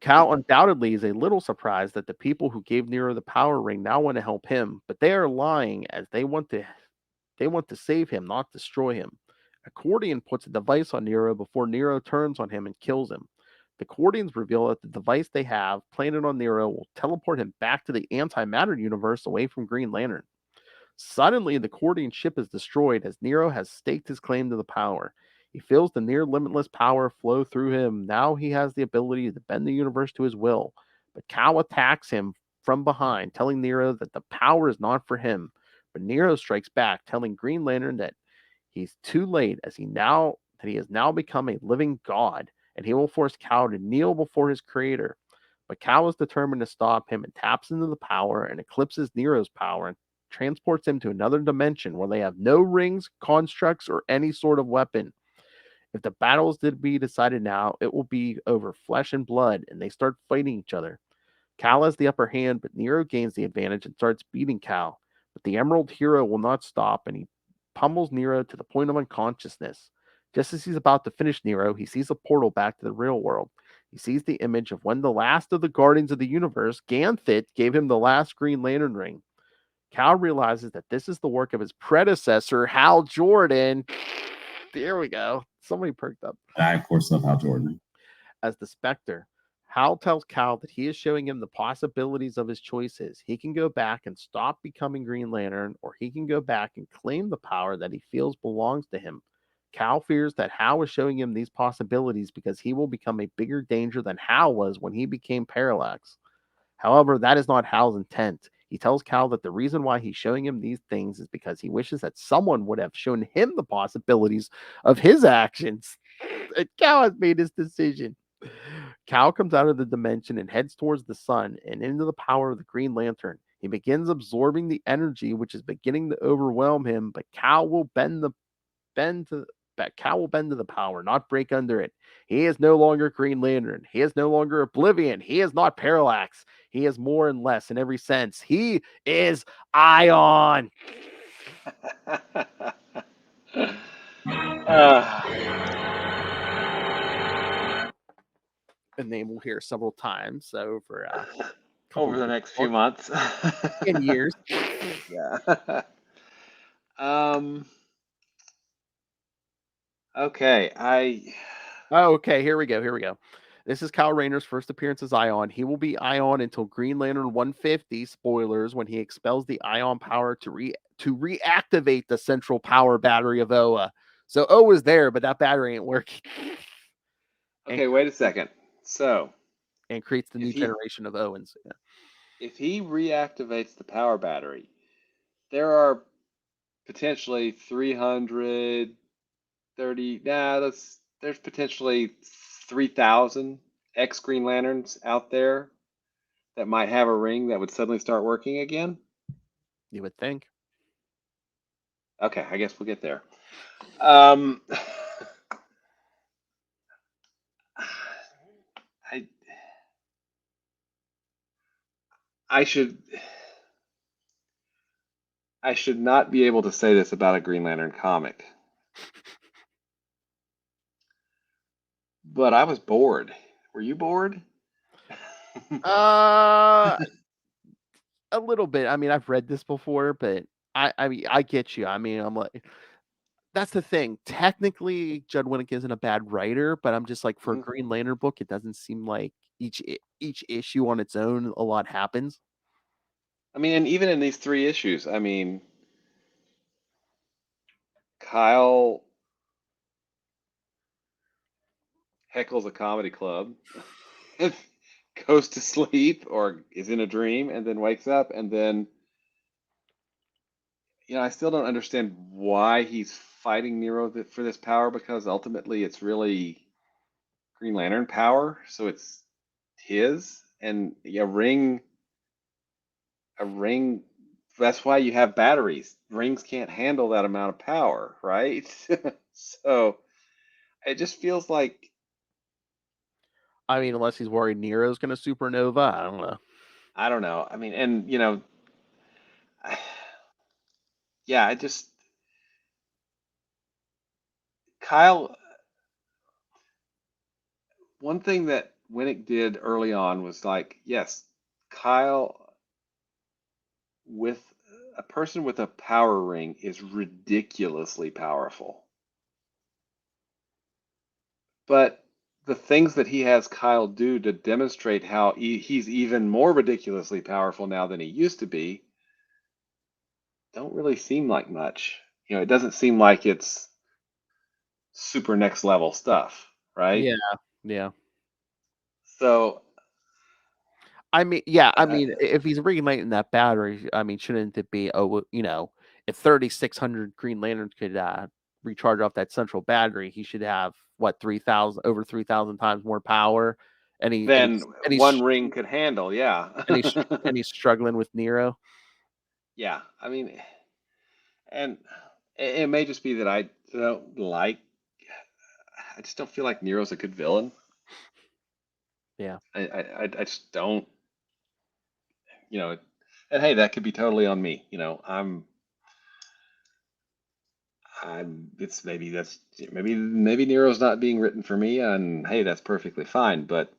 [SPEAKER 1] Kal undoubtedly is a little surprised that the people who gave Nero the power ring now want to help him, but they are lying as they want to save him, not destroy him. Accordion puts a device on Nero before Nero turns on him and kills him. The Accordions reveal that the device they have planted on Nero will teleport him back to the antimatter universe away from Green Lantern. Suddenly, the Accordion ship is destroyed as Nero has staked his claim to the power. He feels the near limitless power flow through him. Now he has the ability to bend the universe to his will. But Kal attacks him from behind, telling Nero that the power is not for him. But Nero strikes back, telling Green Lantern that he's too late as he has now become a living god, and he will force Kal to kneel before his creator. But Kal is determined to stop him and taps into the power and eclipses Nero's power and transports him to another dimension where they have no rings, constructs, or any sort of weapon. If the battle is to be decided now, it will be over flesh and blood, and they start fighting each other. Kal has the upper hand, but Nero gains the advantage and starts beating Kal. But the Emerald Hero will not stop, and he pummels Nero to the point of unconsciousness. Just as he's about to finish Nero, he sees a portal back to the real world. He sees the image of when the last of the Guardians of the Universe, Ganthet, gave him the last Green Lantern ring. Kal realizes that this is the work of his predecessor, Hal Jordan. There we go. Somebody perked up.
[SPEAKER 3] I, of course, love Hal Jordan.
[SPEAKER 1] As the Spectre, Hal tells Kal that he is showing him the possibilities of his choices. He can go back and stop becoming Green Lantern, or he can go back and claim the power that he feels belongs to him. Kal fears that Hal is showing him these possibilities because he will become a bigger danger than Hal was when he became Parallax. However, that is not Hal's intent. He tells Kal that the reason why he's showing him these things is because he wishes that someone would have shown him the possibilities of his actions. And Kal has made his decision. Kal comes out of the dimension and heads towards the sun and into the power of the Green Lantern. He begins absorbing the energy which is beginning to overwhelm him, but Kal will bend Cal will bend to the power, not break under it. He is no longer Green Lantern. He is no longer Oblivion. He is not Parallax. He is more and less in every sense. He is Ion. A name we'll hear several times over
[SPEAKER 5] over the next few months
[SPEAKER 1] and years.
[SPEAKER 5] Yeah. Okay,
[SPEAKER 1] okay, here we go. This is Kyle Rayner's first appearance as Ion. He will be Ion until Green Lantern 150, spoilers, when he expels the Ion power to reactivate the central power battery of Oa. So Oa is there, but that battery ain't working.
[SPEAKER 5] Okay, wait a second. So,
[SPEAKER 1] and creates the new generation of Owens. Yeah.
[SPEAKER 5] If he reactivates the power battery, there are potentially 330. There's potentially 3,000 ex Green Lanterns out there that might have a ring that would suddenly start working again.
[SPEAKER 1] You would think.
[SPEAKER 5] Okay, I guess we'll get there. I should not be able to say this about a Green Lantern comic. But I was bored. Were you bored?
[SPEAKER 1] A little bit. I mean, I've read this before, but I mean, I get you. I mean, I'm like, that's the thing. Technically, Judd Winnick isn't a bad writer, but I'm just like, for a Green Lantern book, it doesn't seem like each issue on its own, a lot happens.
[SPEAKER 5] I mean, and even in these 3 issues, I mean, Kyle heckles a comedy club, goes to sleep or is in a dream, and then wakes up, and then, I still don't understand why he's fighting Nero for this power, because ultimately it's really Green Lantern power, so it's his, and a ring. That's why you have batteries. Rings can't handle that amount of power, right? So it just feels like,
[SPEAKER 1] I mean, unless he's worried Nero's going to supernova, I don't know.
[SPEAKER 5] I don't know. I mean, and yeah, Kyle. One thing that Winnick did early on was like, yes, Kyle with a person with a power ring is ridiculously powerful. But the things that he has Kyle do to demonstrate how he's even more ridiculously powerful now than he used to be don't really seem like much. It doesn't seem like it's super next level stuff, right?
[SPEAKER 1] Yeah.
[SPEAKER 5] So,
[SPEAKER 1] I mean, yeah, I mean, if he's regulating that battery, I mean, shouldn't it be, if 3,600 Green Lanterns could recharge off that central battery, he should have what, 3,000, over 3,000 times more power, and
[SPEAKER 5] one ring could handle, yeah.
[SPEAKER 1] and he's struggling with Nero.
[SPEAKER 5] Yeah, I mean, and it may just be that I just don't feel like Nero's a good villain.
[SPEAKER 1] Yeah,
[SPEAKER 5] I just don't, and hey, that could be totally on me. It's maybe Nero's not being written for me, and hey, that's perfectly fine. But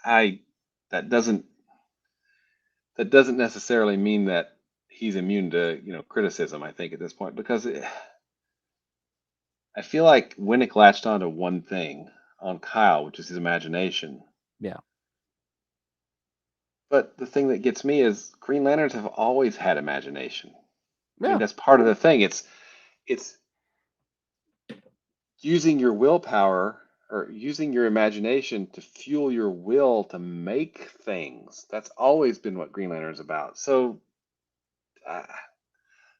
[SPEAKER 5] that doesn't necessarily mean that he's immune to criticism. I think at this point, because I feel like Winnick latched onto one thing on Kyle, which is his imagination.
[SPEAKER 1] Yeah.
[SPEAKER 5] But the thing that gets me is Green Lanterns have always had imagination.
[SPEAKER 1] Yeah.
[SPEAKER 5] I mean, that's part of the thing. It's using your willpower or using your imagination to fuel your will to make things. That's always been what Green Lantern is about. So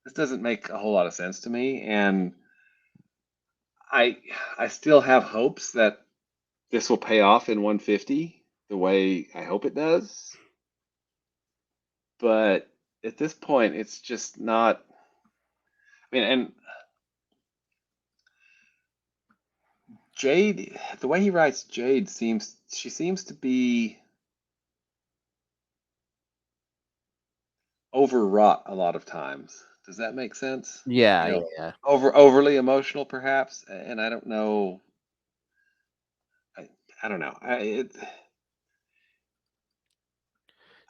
[SPEAKER 5] this doesn't make a whole lot of sense to me, and I still have hopes that this will pay off in 150 the way I hope it does. But at this point, it's just not. I mean, and Jade, the way he writes Jade seems to be overwrought a lot of times. Does that make sense?
[SPEAKER 1] Yeah,
[SPEAKER 5] You know,
[SPEAKER 1] yeah.
[SPEAKER 5] overly emotional perhaps, and I don't know. I don't know. I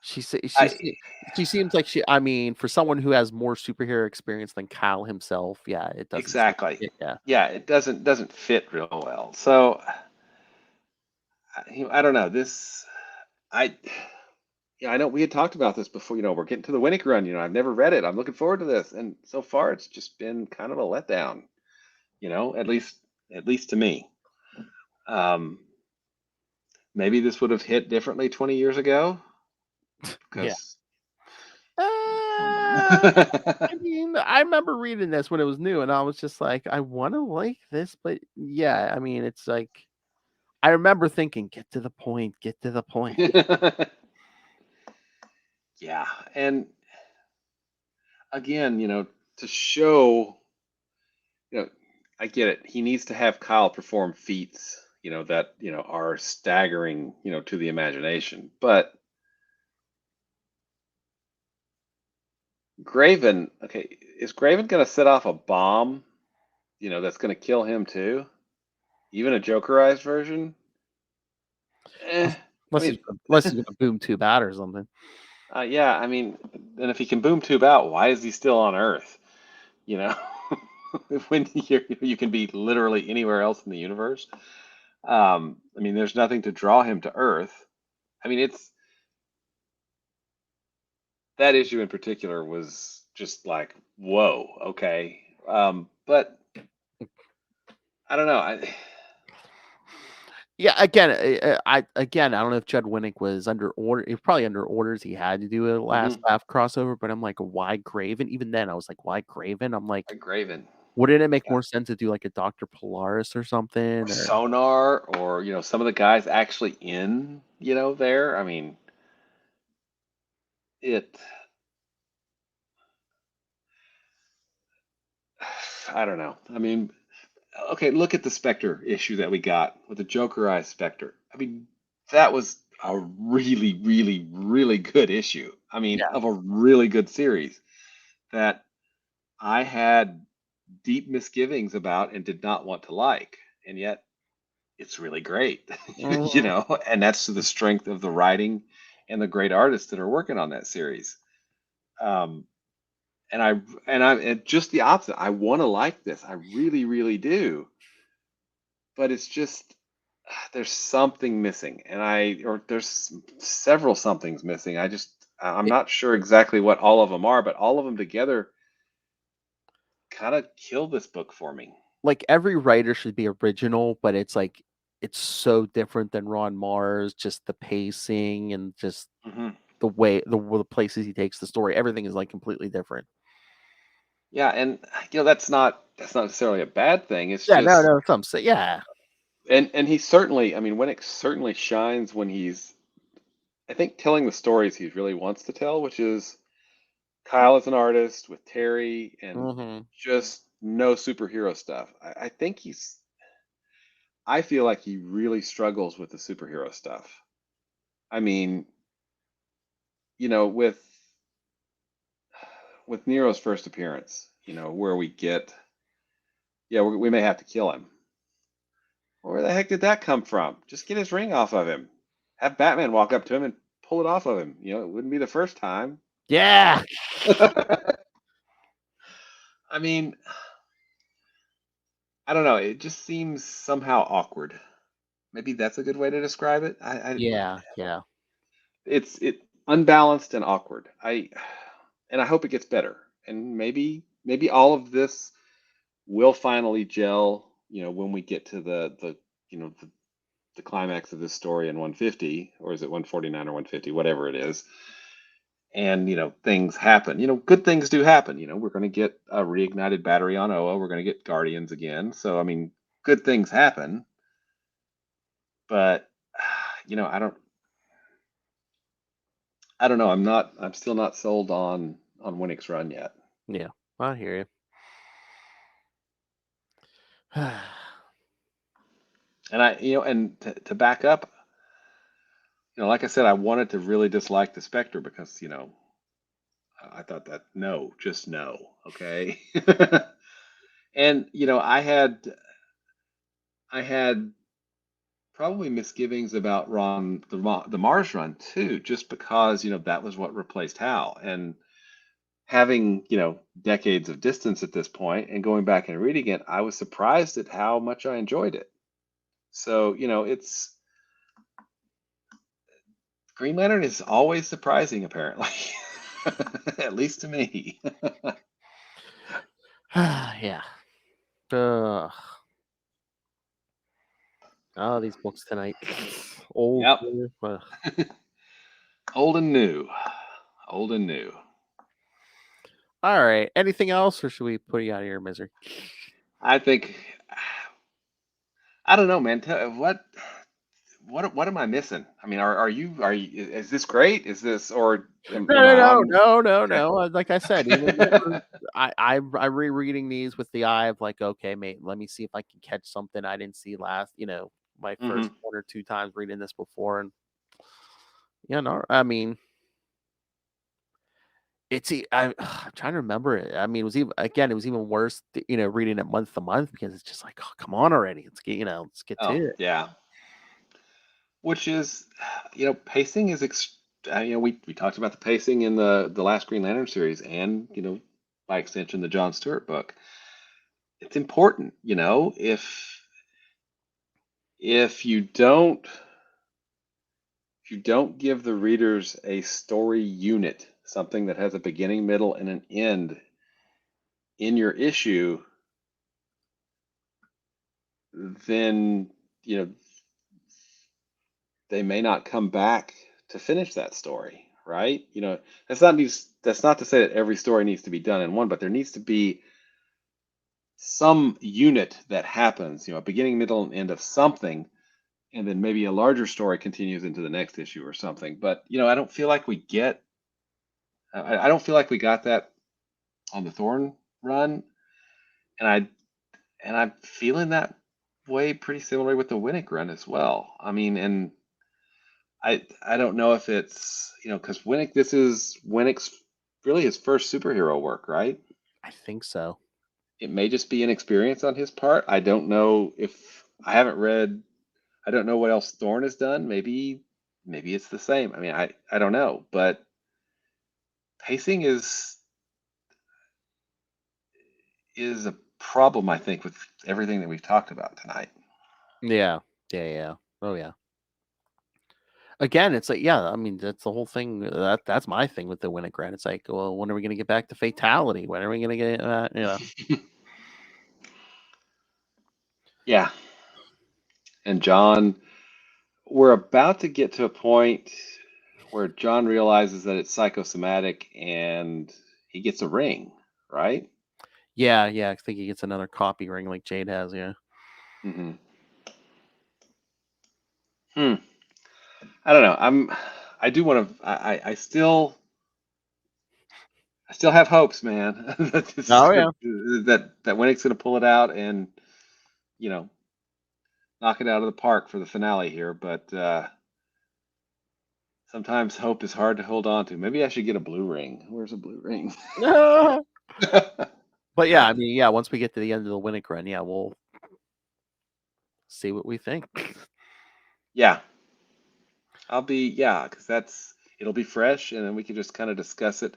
[SPEAKER 1] She seems like I mean, for someone who has more superhero experience than Kyle himself, yeah, it doesn't seem
[SPEAKER 5] exactly.
[SPEAKER 1] yeah.
[SPEAKER 5] Yeah, it doesn't fit real well. So I don't know. I yeah, I know we had talked about this before. We're getting to the Winnick run. I've never read it. I'm looking forward to this, and so far it's just been kind of a letdown. At least to me. Um, maybe this would have hit differently 20 years ago
[SPEAKER 1] Yeah.
[SPEAKER 5] because
[SPEAKER 1] I mean, I remember reading this when it was new, and I was just like, I want to like this, but yeah, I mean, it's like I remember thinking, get to the point, get to the point.
[SPEAKER 5] yeah, and again, to show, I get it. He needs to have Kyle perform feats, that are staggering, to the imagination. But Graven, okay, is Graven going to set off a bomb, that's going to kill him too? Even a Jokerized version? I mean,
[SPEAKER 1] Unless he's gonna boom tube out or something.
[SPEAKER 5] yeah, I mean, and if he can boom tube out, why is he still on Earth? You know, when you can be literally anywhere else in the universe. I mean, there's nothing to draw him to Earth. I mean, that issue in particular was just like, whoa, okay. But I don't know.
[SPEAKER 1] Yeah, again, I don't know if Judd Winnick was under order. He was probably under orders. He had to do a last laugh crossover, but I'm like, why Graven? Even then, I was like, why Graven? I'm like,
[SPEAKER 5] Graven,
[SPEAKER 1] wouldn't it make
[SPEAKER 5] yeah.
[SPEAKER 1] more sense to do like a Dr. Polaris or something?
[SPEAKER 5] Or Sonar, or some of the guys actually in there. I mean, I don't know. I mean, okay, look at the Spectre issue that we got with the Jokerized Spectre. I mean, that was a really, really, really good issue. I mean,
[SPEAKER 1] Yeah.
[SPEAKER 5] of a really good series that I had deep misgivings about and did not want to like. And yet it's really great, and that's the strength of the writing and the great artists that are working on that series. And just the opposite. I want to like this. I really, really do. But it's just there's something missing, or there's several somethings missing. I'm not sure exactly what all of them are, but all of them together kind of kill this book for me.
[SPEAKER 1] Like every writer should be original, but it's like it's so different than Ron Mars. Just the pacing and just the way the places he takes the story, everything is like completely different.
[SPEAKER 5] Yeah, and that's not necessarily a bad thing. It's
[SPEAKER 1] Yeah,
[SPEAKER 5] just
[SPEAKER 1] no, some say, yeah,
[SPEAKER 5] and he certainly, I mean, Winnick certainly shines when he's, I think, telling the stories he really wants to tell, which is Kyle as an artist with Terry and just no superhero stuff. I think I feel like he really struggles with the superhero stuff. I mean, with Nero's first appearance, where we get, we may have to kill him. Where the heck did that come from? Just get his ring off of him. Have Batman walk up to him and pull it off of him. It wouldn't be the first time.
[SPEAKER 1] yeah.
[SPEAKER 5] I mean, I don't know. It just seems somehow awkward. Maybe that's a good way to describe it.
[SPEAKER 1] Yeah.
[SPEAKER 5] It's unbalanced and awkward. And I hope it gets better. And maybe all of this will finally gel. When we get to the climax of this story in 150, or is it 149 or 150, whatever it is. And things happen. Good things do happen. We're going to get a reignited battery on Oa. We're going to get Guardians again. So I mean, good things happen. But I don't know. I'm still not sold on Winnick's run yet.
[SPEAKER 1] Yeah, I hear you.
[SPEAKER 5] And to back up, like I said, I wanted to really dislike the Spectre because, I thought that just no, okay. And I had probably misgivings about the Mars run too, just because that was what replaced Hal, and having decades of distance at this point and going back and reading it, I was surprised at how much I enjoyed it. So it's Green Lantern is always surprising, apparently, at least to me.
[SPEAKER 6] Yeah. Oh, these books tonight. Old.
[SPEAKER 5] Yep.
[SPEAKER 6] uh,
[SPEAKER 5] Old and new. Old and new.
[SPEAKER 6] All right. Anything else, or should we put you out of your misery?
[SPEAKER 5] I think I don't know, man. What am I missing? I mean, are you is this great? Is this or am I on?
[SPEAKER 6] No. Like I said, I'm rereading these with the eye of like, okay, mate, let me see if I can catch something I didn't see last. My first one or two times reading this before, and I mean, I'm trying to remember it. I mean, it was even worse, reading it month to month because it's just like, oh, come on already, let's get to it.
[SPEAKER 5] Yeah. Which is, pacing is, we talked about the pacing in the last Green Lantern series, and by extension the John Stewart book. It's important, if you don't give the readers a story unit, something that has a beginning, middle, and an end in your issue, then they may not come back to finish that story, right? That's not to say that every story needs to be done in one, but there needs to be some unit that happens, a beginning, middle, and end of something, and then maybe a larger story continues into the next issue or something. But I don't feel like we get. I don't feel like we got that on the Thorn run, and I'm feeling that way pretty similarly with the Winnick run as well. I mean, and I don't know if it's because this is Winnick's really his first superhero work, right?
[SPEAKER 6] I think so.
[SPEAKER 5] It may just be an experience on his part. I don't know if I haven't read. I don't know what else Thorn has done. Maybe it's the same. I mean, I don't know, but pacing is a problem, I think, with everything that we've talked about tonight.
[SPEAKER 6] Yeah. Oh yeah. Again, it's like, yeah, I mean, that's the whole thing. That's my thing with the Winnick run. It's like, well, when are we going to get back to fatality? When are we going to get
[SPEAKER 5] Yeah. And John, we're about to get to a point where John realizes that it's psychosomatic and he gets a ring, right?
[SPEAKER 6] Yeah. I think he gets another copy ring like Jade has. Yeah.
[SPEAKER 5] Mm-hmm. I don't know. I do want to. I still have hopes, man. that this
[SPEAKER 6] Oh,
[SPEAKER 5] is
[SPEAKER 6] yeah.
[SPEAKER 5] that Winnick's going to pull it out and knock it out of the park for the finale here. But sometimes hope is hard to hold on to. Maybe I should get a blue ring. Where's a blue ring?
[SPEAKER 6] But yeah, I mean, yeah, once we get to the end of the Winnick run, yeah, we'll see what we think.
[SPEAKER 5] Yeah. Because it'll be fresh, and then we can just kind of discuss it.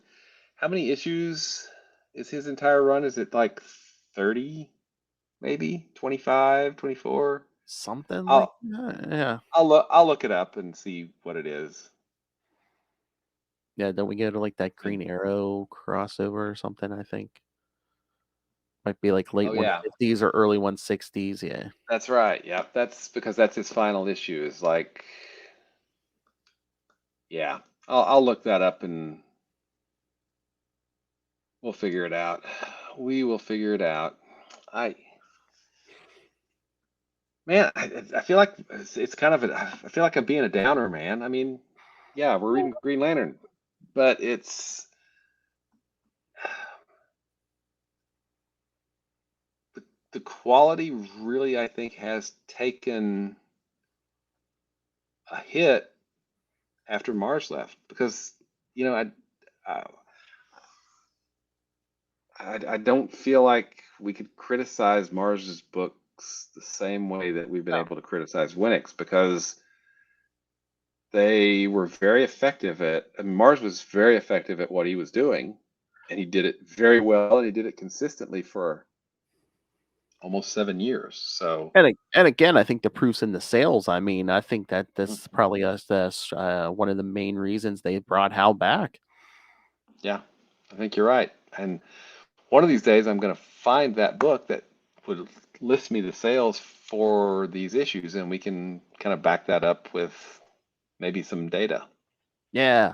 [SPEAKER 5] How many issues is his entire run? Is it like 30, maybe 25, 24?
[SPEAKER 6] Something like
[SPEAKER 5] I'll
[SPEAKER 6] that. Yeah.
[SPEAKER 5] I'll look it up and see what it is.
[SPEAKER 6] Yeah, don't we get like that Green Arrow crossover or something, I think? Might be like late 150s or early 160s, yeah.
[SPEAKER 5] That's right. Yeah, that's because that's his final issue. Is like, yeah, I'll look that up and we'll figure it out. We will figure it out. Man, I feel like it's kind of I feel like I'm being a downer, man. I mean, yeah, we're reading Green Lantern, but the quality really, I think, has taken a hit after Mars left because, I, I don't feel like we could criticize Mars's books the same way that we've been able to criticize Winnick's because they were very effective Mars was very effective at what he was doing, and he did it very well, and he did it consistently for almost 7 years. So,
[SPEAKER 6] and again, I think the proof's in the sales. I mean, I think that this is probably one of the main reasons they brought Hal back.
[SPEAKER 5] yeah, I think you're right. And one of these days, I'm going to find that book that would list me the sales for these issues, and we can kind of back that up with maybe some data.
[SPEAKER 6] Yeah.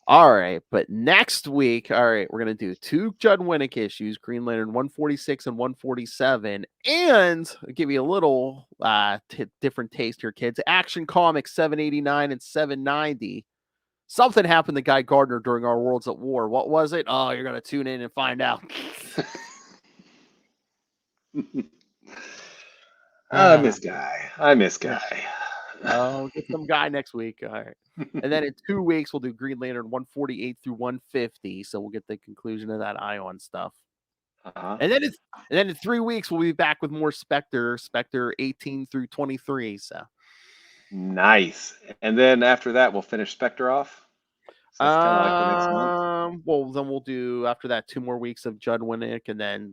[SPEAKER 6] All right, but next week, all right, we're gonna do 2 Judd Winnick issues, Green Lantern 146 and 147, and I'll give you a little different taste here, kids. Action Comics 789 and 790. Something happened to Guy Gardner during our Worlds at War. What was it? Oh, you're gonna tune in and find out.
[SPEAKER 5] I miss Guy.
[SPEAKER 6] Oh, get some Guy next week. All right. And then in 2 weeks, we'll do Green Lantern 148 through 150. So we'll get the conclusion of that Ion stuff. And then in 3 weeks, we'll be back with more Spectre 18 through 23. So
[SPEAKER 5] nice. And then after that, we'll finish Spectre off. So that's kind of like the next month.
[SPEAKER 6] Well, then we'll do after that 2 more weeks of Judd Winnick, and then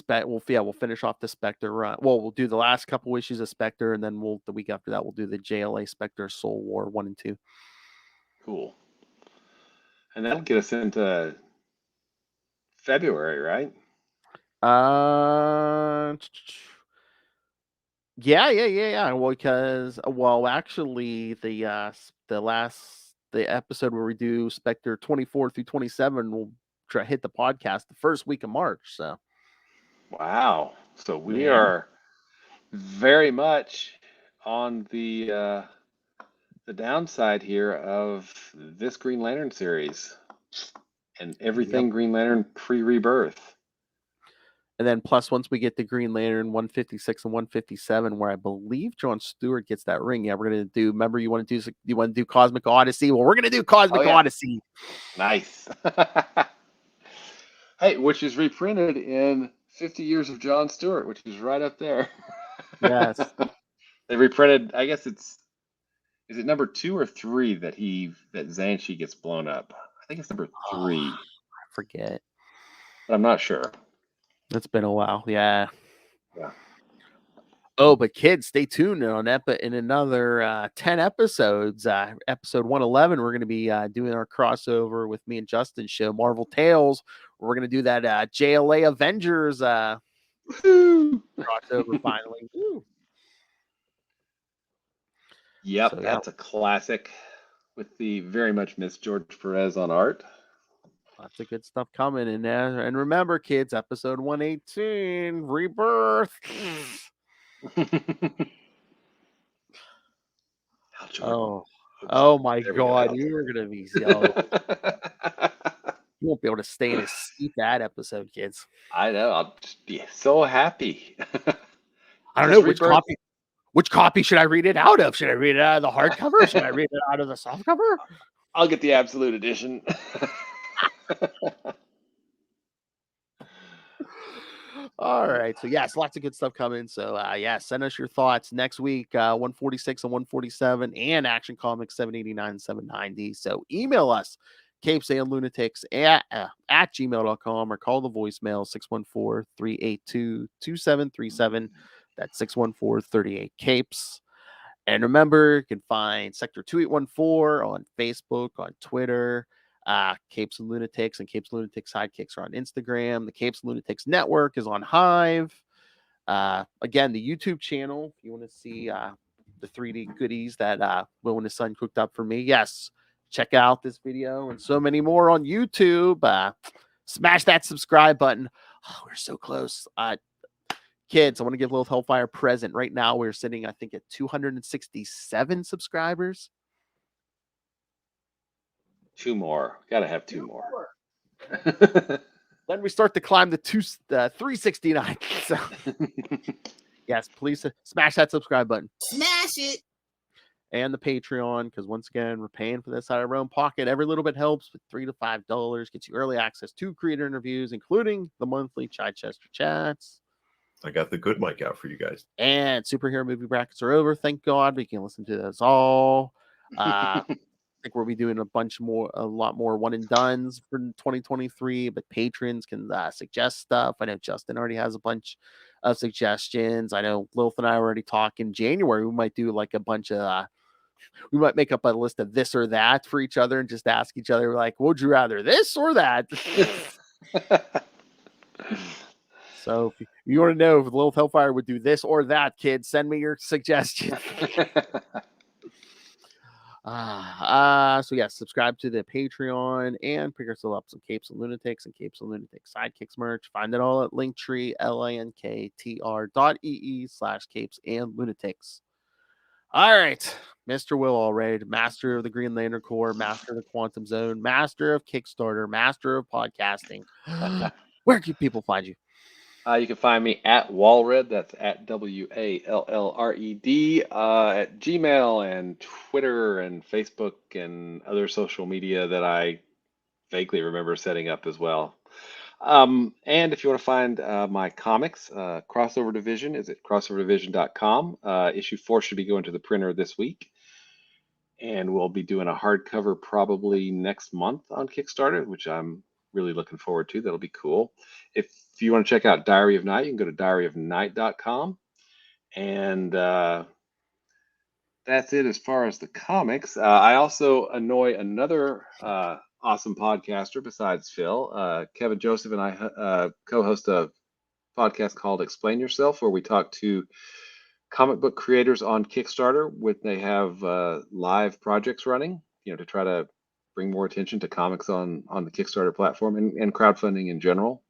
[SPEAKER 6] we'll finish off the Spectre run. Well, we'll do the last couple issues of Spectre, and then the week after that we'll do the JLA Spectre Soul War 1 and 2.
[SPEAKER 5] Cool. And that'll get us into February, right?
[SPEAKER 6] Yeah. Well, because actually the episode where we do Spectre 24 through 27 will hit the podcast the first week of March. So.
[SPEAKER 5] Wow. So we are very much on the downside here of this Green Lantern series and everything Green Lantern pre-rebirth.
[SPEAKER 6] And then plus once we get to Green Lantern 156 and 157, where I believe John Stewart gets that ring. Yeah, we're gonna do. Remember, you want to do Cosmic Odyssey? Well, we're gonna do Cosmic Odyssey.
[SPEAKER 5] Nice. Hey, which is reprinted in 50 Years of John Stewart, which is right up there.
[SPEAKER 6] Yes.
[SPEAKER 5] They reprinted, I guess is it number 2 or 3 that Xanshi gets blown up? I think it's number 3.
[SPEAKER 6] I forget.
[SPEAKER 5] But I'm not sure.
[SPEAKER 6] It's been a while. Yeah.
[SPEAKER 5] Yeah.
[SPEAKER 6] Oh, but kids, stay tuned on that. But in another 10 episodes, episode 111, we're going to be doing our crossover with me and Justin's show, Marvel Tales. We're going to do that JLA Avengers crossover finally. Woo.
[SPEAKER 5] Yep,
[SPEAKER 6] So,
[SPEAKER 5] that's a classic with the very much missed George Perez on art.
[SPEAKER 6] Lots of good stuff coming in there. And remember, kids, episode 118, Rebirth. Oh my God, you are gonna be so. You won't be able to stay in his seat that episode, kids.
[SPEAKER 5] I know. I'll just be so happy.
[SPEAKER 6] I don't know which copy should I read it out of? Should I read it out of the hardcover? Should I read it out of the softcover?
[SPEAKER 5] I'll get the Absolute Edition.
[SPEAKER 6] All right. So yes, lots of good stuff coming. So send us your thoughts next week, 146 and 147 and Action Comics 789 and 790. So email us, CapesandLunatics at gmail.com, or call the voicemail 614-382-2737. That's 614-38-CAPES. And remember, you can find Sector 2814 on Facebook, on Twitter. Capes and Lunatics and Capes and Lunatics Sidekicks are on Instagram. The Capes and Lunatics Network is on Hive. Again, the YouTube channel, if you want to see the 3D goodies that Will and his son cooked up for me, yes, check out this video and so many more on YouTube. Smash that subscribe button. Oh, we're so close. Kids, I want to give Little Hellfire a present. Right now, we're sitting, I think, at 267 subscribers.
[SPEAKER 5] 2 more. Gotta have 2 more.
[SPEAKER 6] Then we start to climb the 369. So, yes, please smash that subscribe button.
[SPEAKER 7] Smash it.
[SPEAKER 6] And the Patreon, because once again, we're paying for this out of our own pocket. Every little bit helps. With $3 to $5 gets you early access to creator interviews, including the monthly Chichester chats.
[SPEAKER 8] I got the good mic out for you guys.
[SPEAKER 6] And superhero movie brackets are over. Thank God we can listen to those all. I think we'll be doing a lot more one and dones for 2023. But patrons can suggest stuff. I know Justin already has a bunch of suggestions. I know Lilith and I already talk in January. We might do like a bunch of. We might make up a list of this or that for each other and just ask each other, like, would you rather this or that? So if you want to know if Lilith Hellfire would do this or that, kids, send me your suggestion. So yeah, subscribe to the Patreon and pick yourself up some Capes and Lunatics and Capes and Lunatics Sidekicks merch. Find it all at Linktree, linktr.ee/Capes and Lunatics. All right, Mr. Will Allred, master of the Green Lantern Corps, master of the Quantum Zone, master of Kickstarter, master of podcasting. Where can people find you?
[SPEAKER 5] You can find me at Walred. That's at WALLRED at Gmail and Twitter and Facebook and other social media that I vaguely remember setting up as well. And if you want to find my comics, Crossover Division is at crossoverdivision.com. Issue 4 should be going to the printer this week. And we'll be doing a hardcover probably next month on Kickstarter, which I'm really looking forward to. That'll be cool. If you want to check out Diary of Night, you can go to diaryofnight.com. And that's it as far as the comics. I also annoy another awesome podcaster besides Phil. Kevin Joseph and I co-host a podcast called Explain Yourself, where we talk to comic book creators on Kickstarter when they have live projects running, to try to bring more attention to comics on the Kickstarter platform and crowdfunding in general.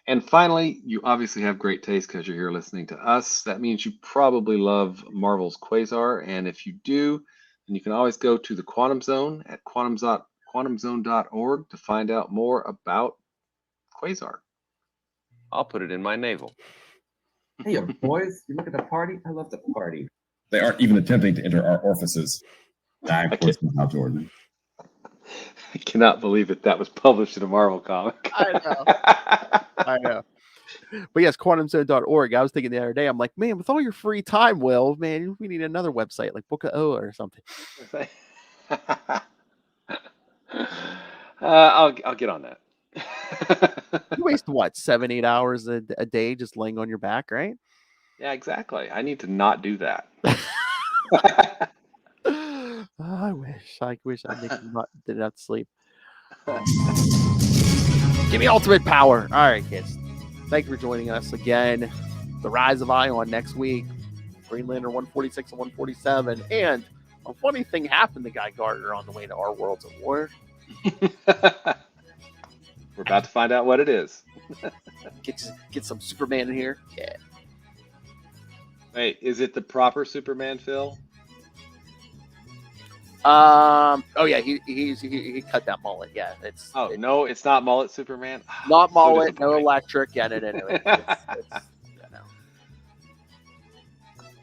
[SPEAKER 5] And finally, you obviously have great taste because you're here listening to us. That means you probably love Marvel's Quasar. And if you do, then you can always go to the Quantum Zone at quantumzone.org to find out more about Quasar.
[SPEAKER 9] I'll put it in my navel.
[SPEAKER 3] Hey, boys, you look at the party? I love the party. They aren't even attempting to enter our orifices. I, of course, know how, Jordan.
[SPEAKER 5] I cannot believe that was published in a Marvel comic.
[SPEAKER 6] I know. But yes, quantumzone.org. I was thinking the other day, I'm like, man, with all your free time, Will, man, we need another website like Book of O or something.
[SPEAKER 5] I'll get on that.
[SPEAKER 6] You waste what, 7-8 hours a day just laying on your back, right?
[SPEAKER 5] Yeah, exactly. I need to not do that.
[SPEAKER 6] I wish I didn't have to sleep. Give me ultimate power. All right, kids. Thank you for joining us again. The Rise of Ion next week. Green Lantern 146 and 147. And a funny thing happened to Guy Gardner on the way to our Worlds of War.
[SPEAKER 5] We're about to find out what it is.
[SPEAKER 6] Get some Superman in here. Yeah.
[SPEAKER 5] Wait, is it the proper Superman, Phil?
[SPEAKER 6] Oh yeah, he cut that mullet. Yeah,
[SPEAKER 5] no, it's not mullet Superman.
[SPEAKER 6] Not mullet, no electric. Yeah, no.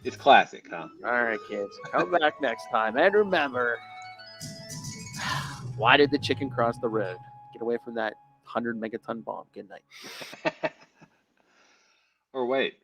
[SPEAKER 5] It's classic, huh?
[SPEAKER 6] All right, kids, come back next time, and remember, why did the chicken cross the road? Get away from that 100 megaton bomb. Good night.
[SPEAKER 5] Or wait,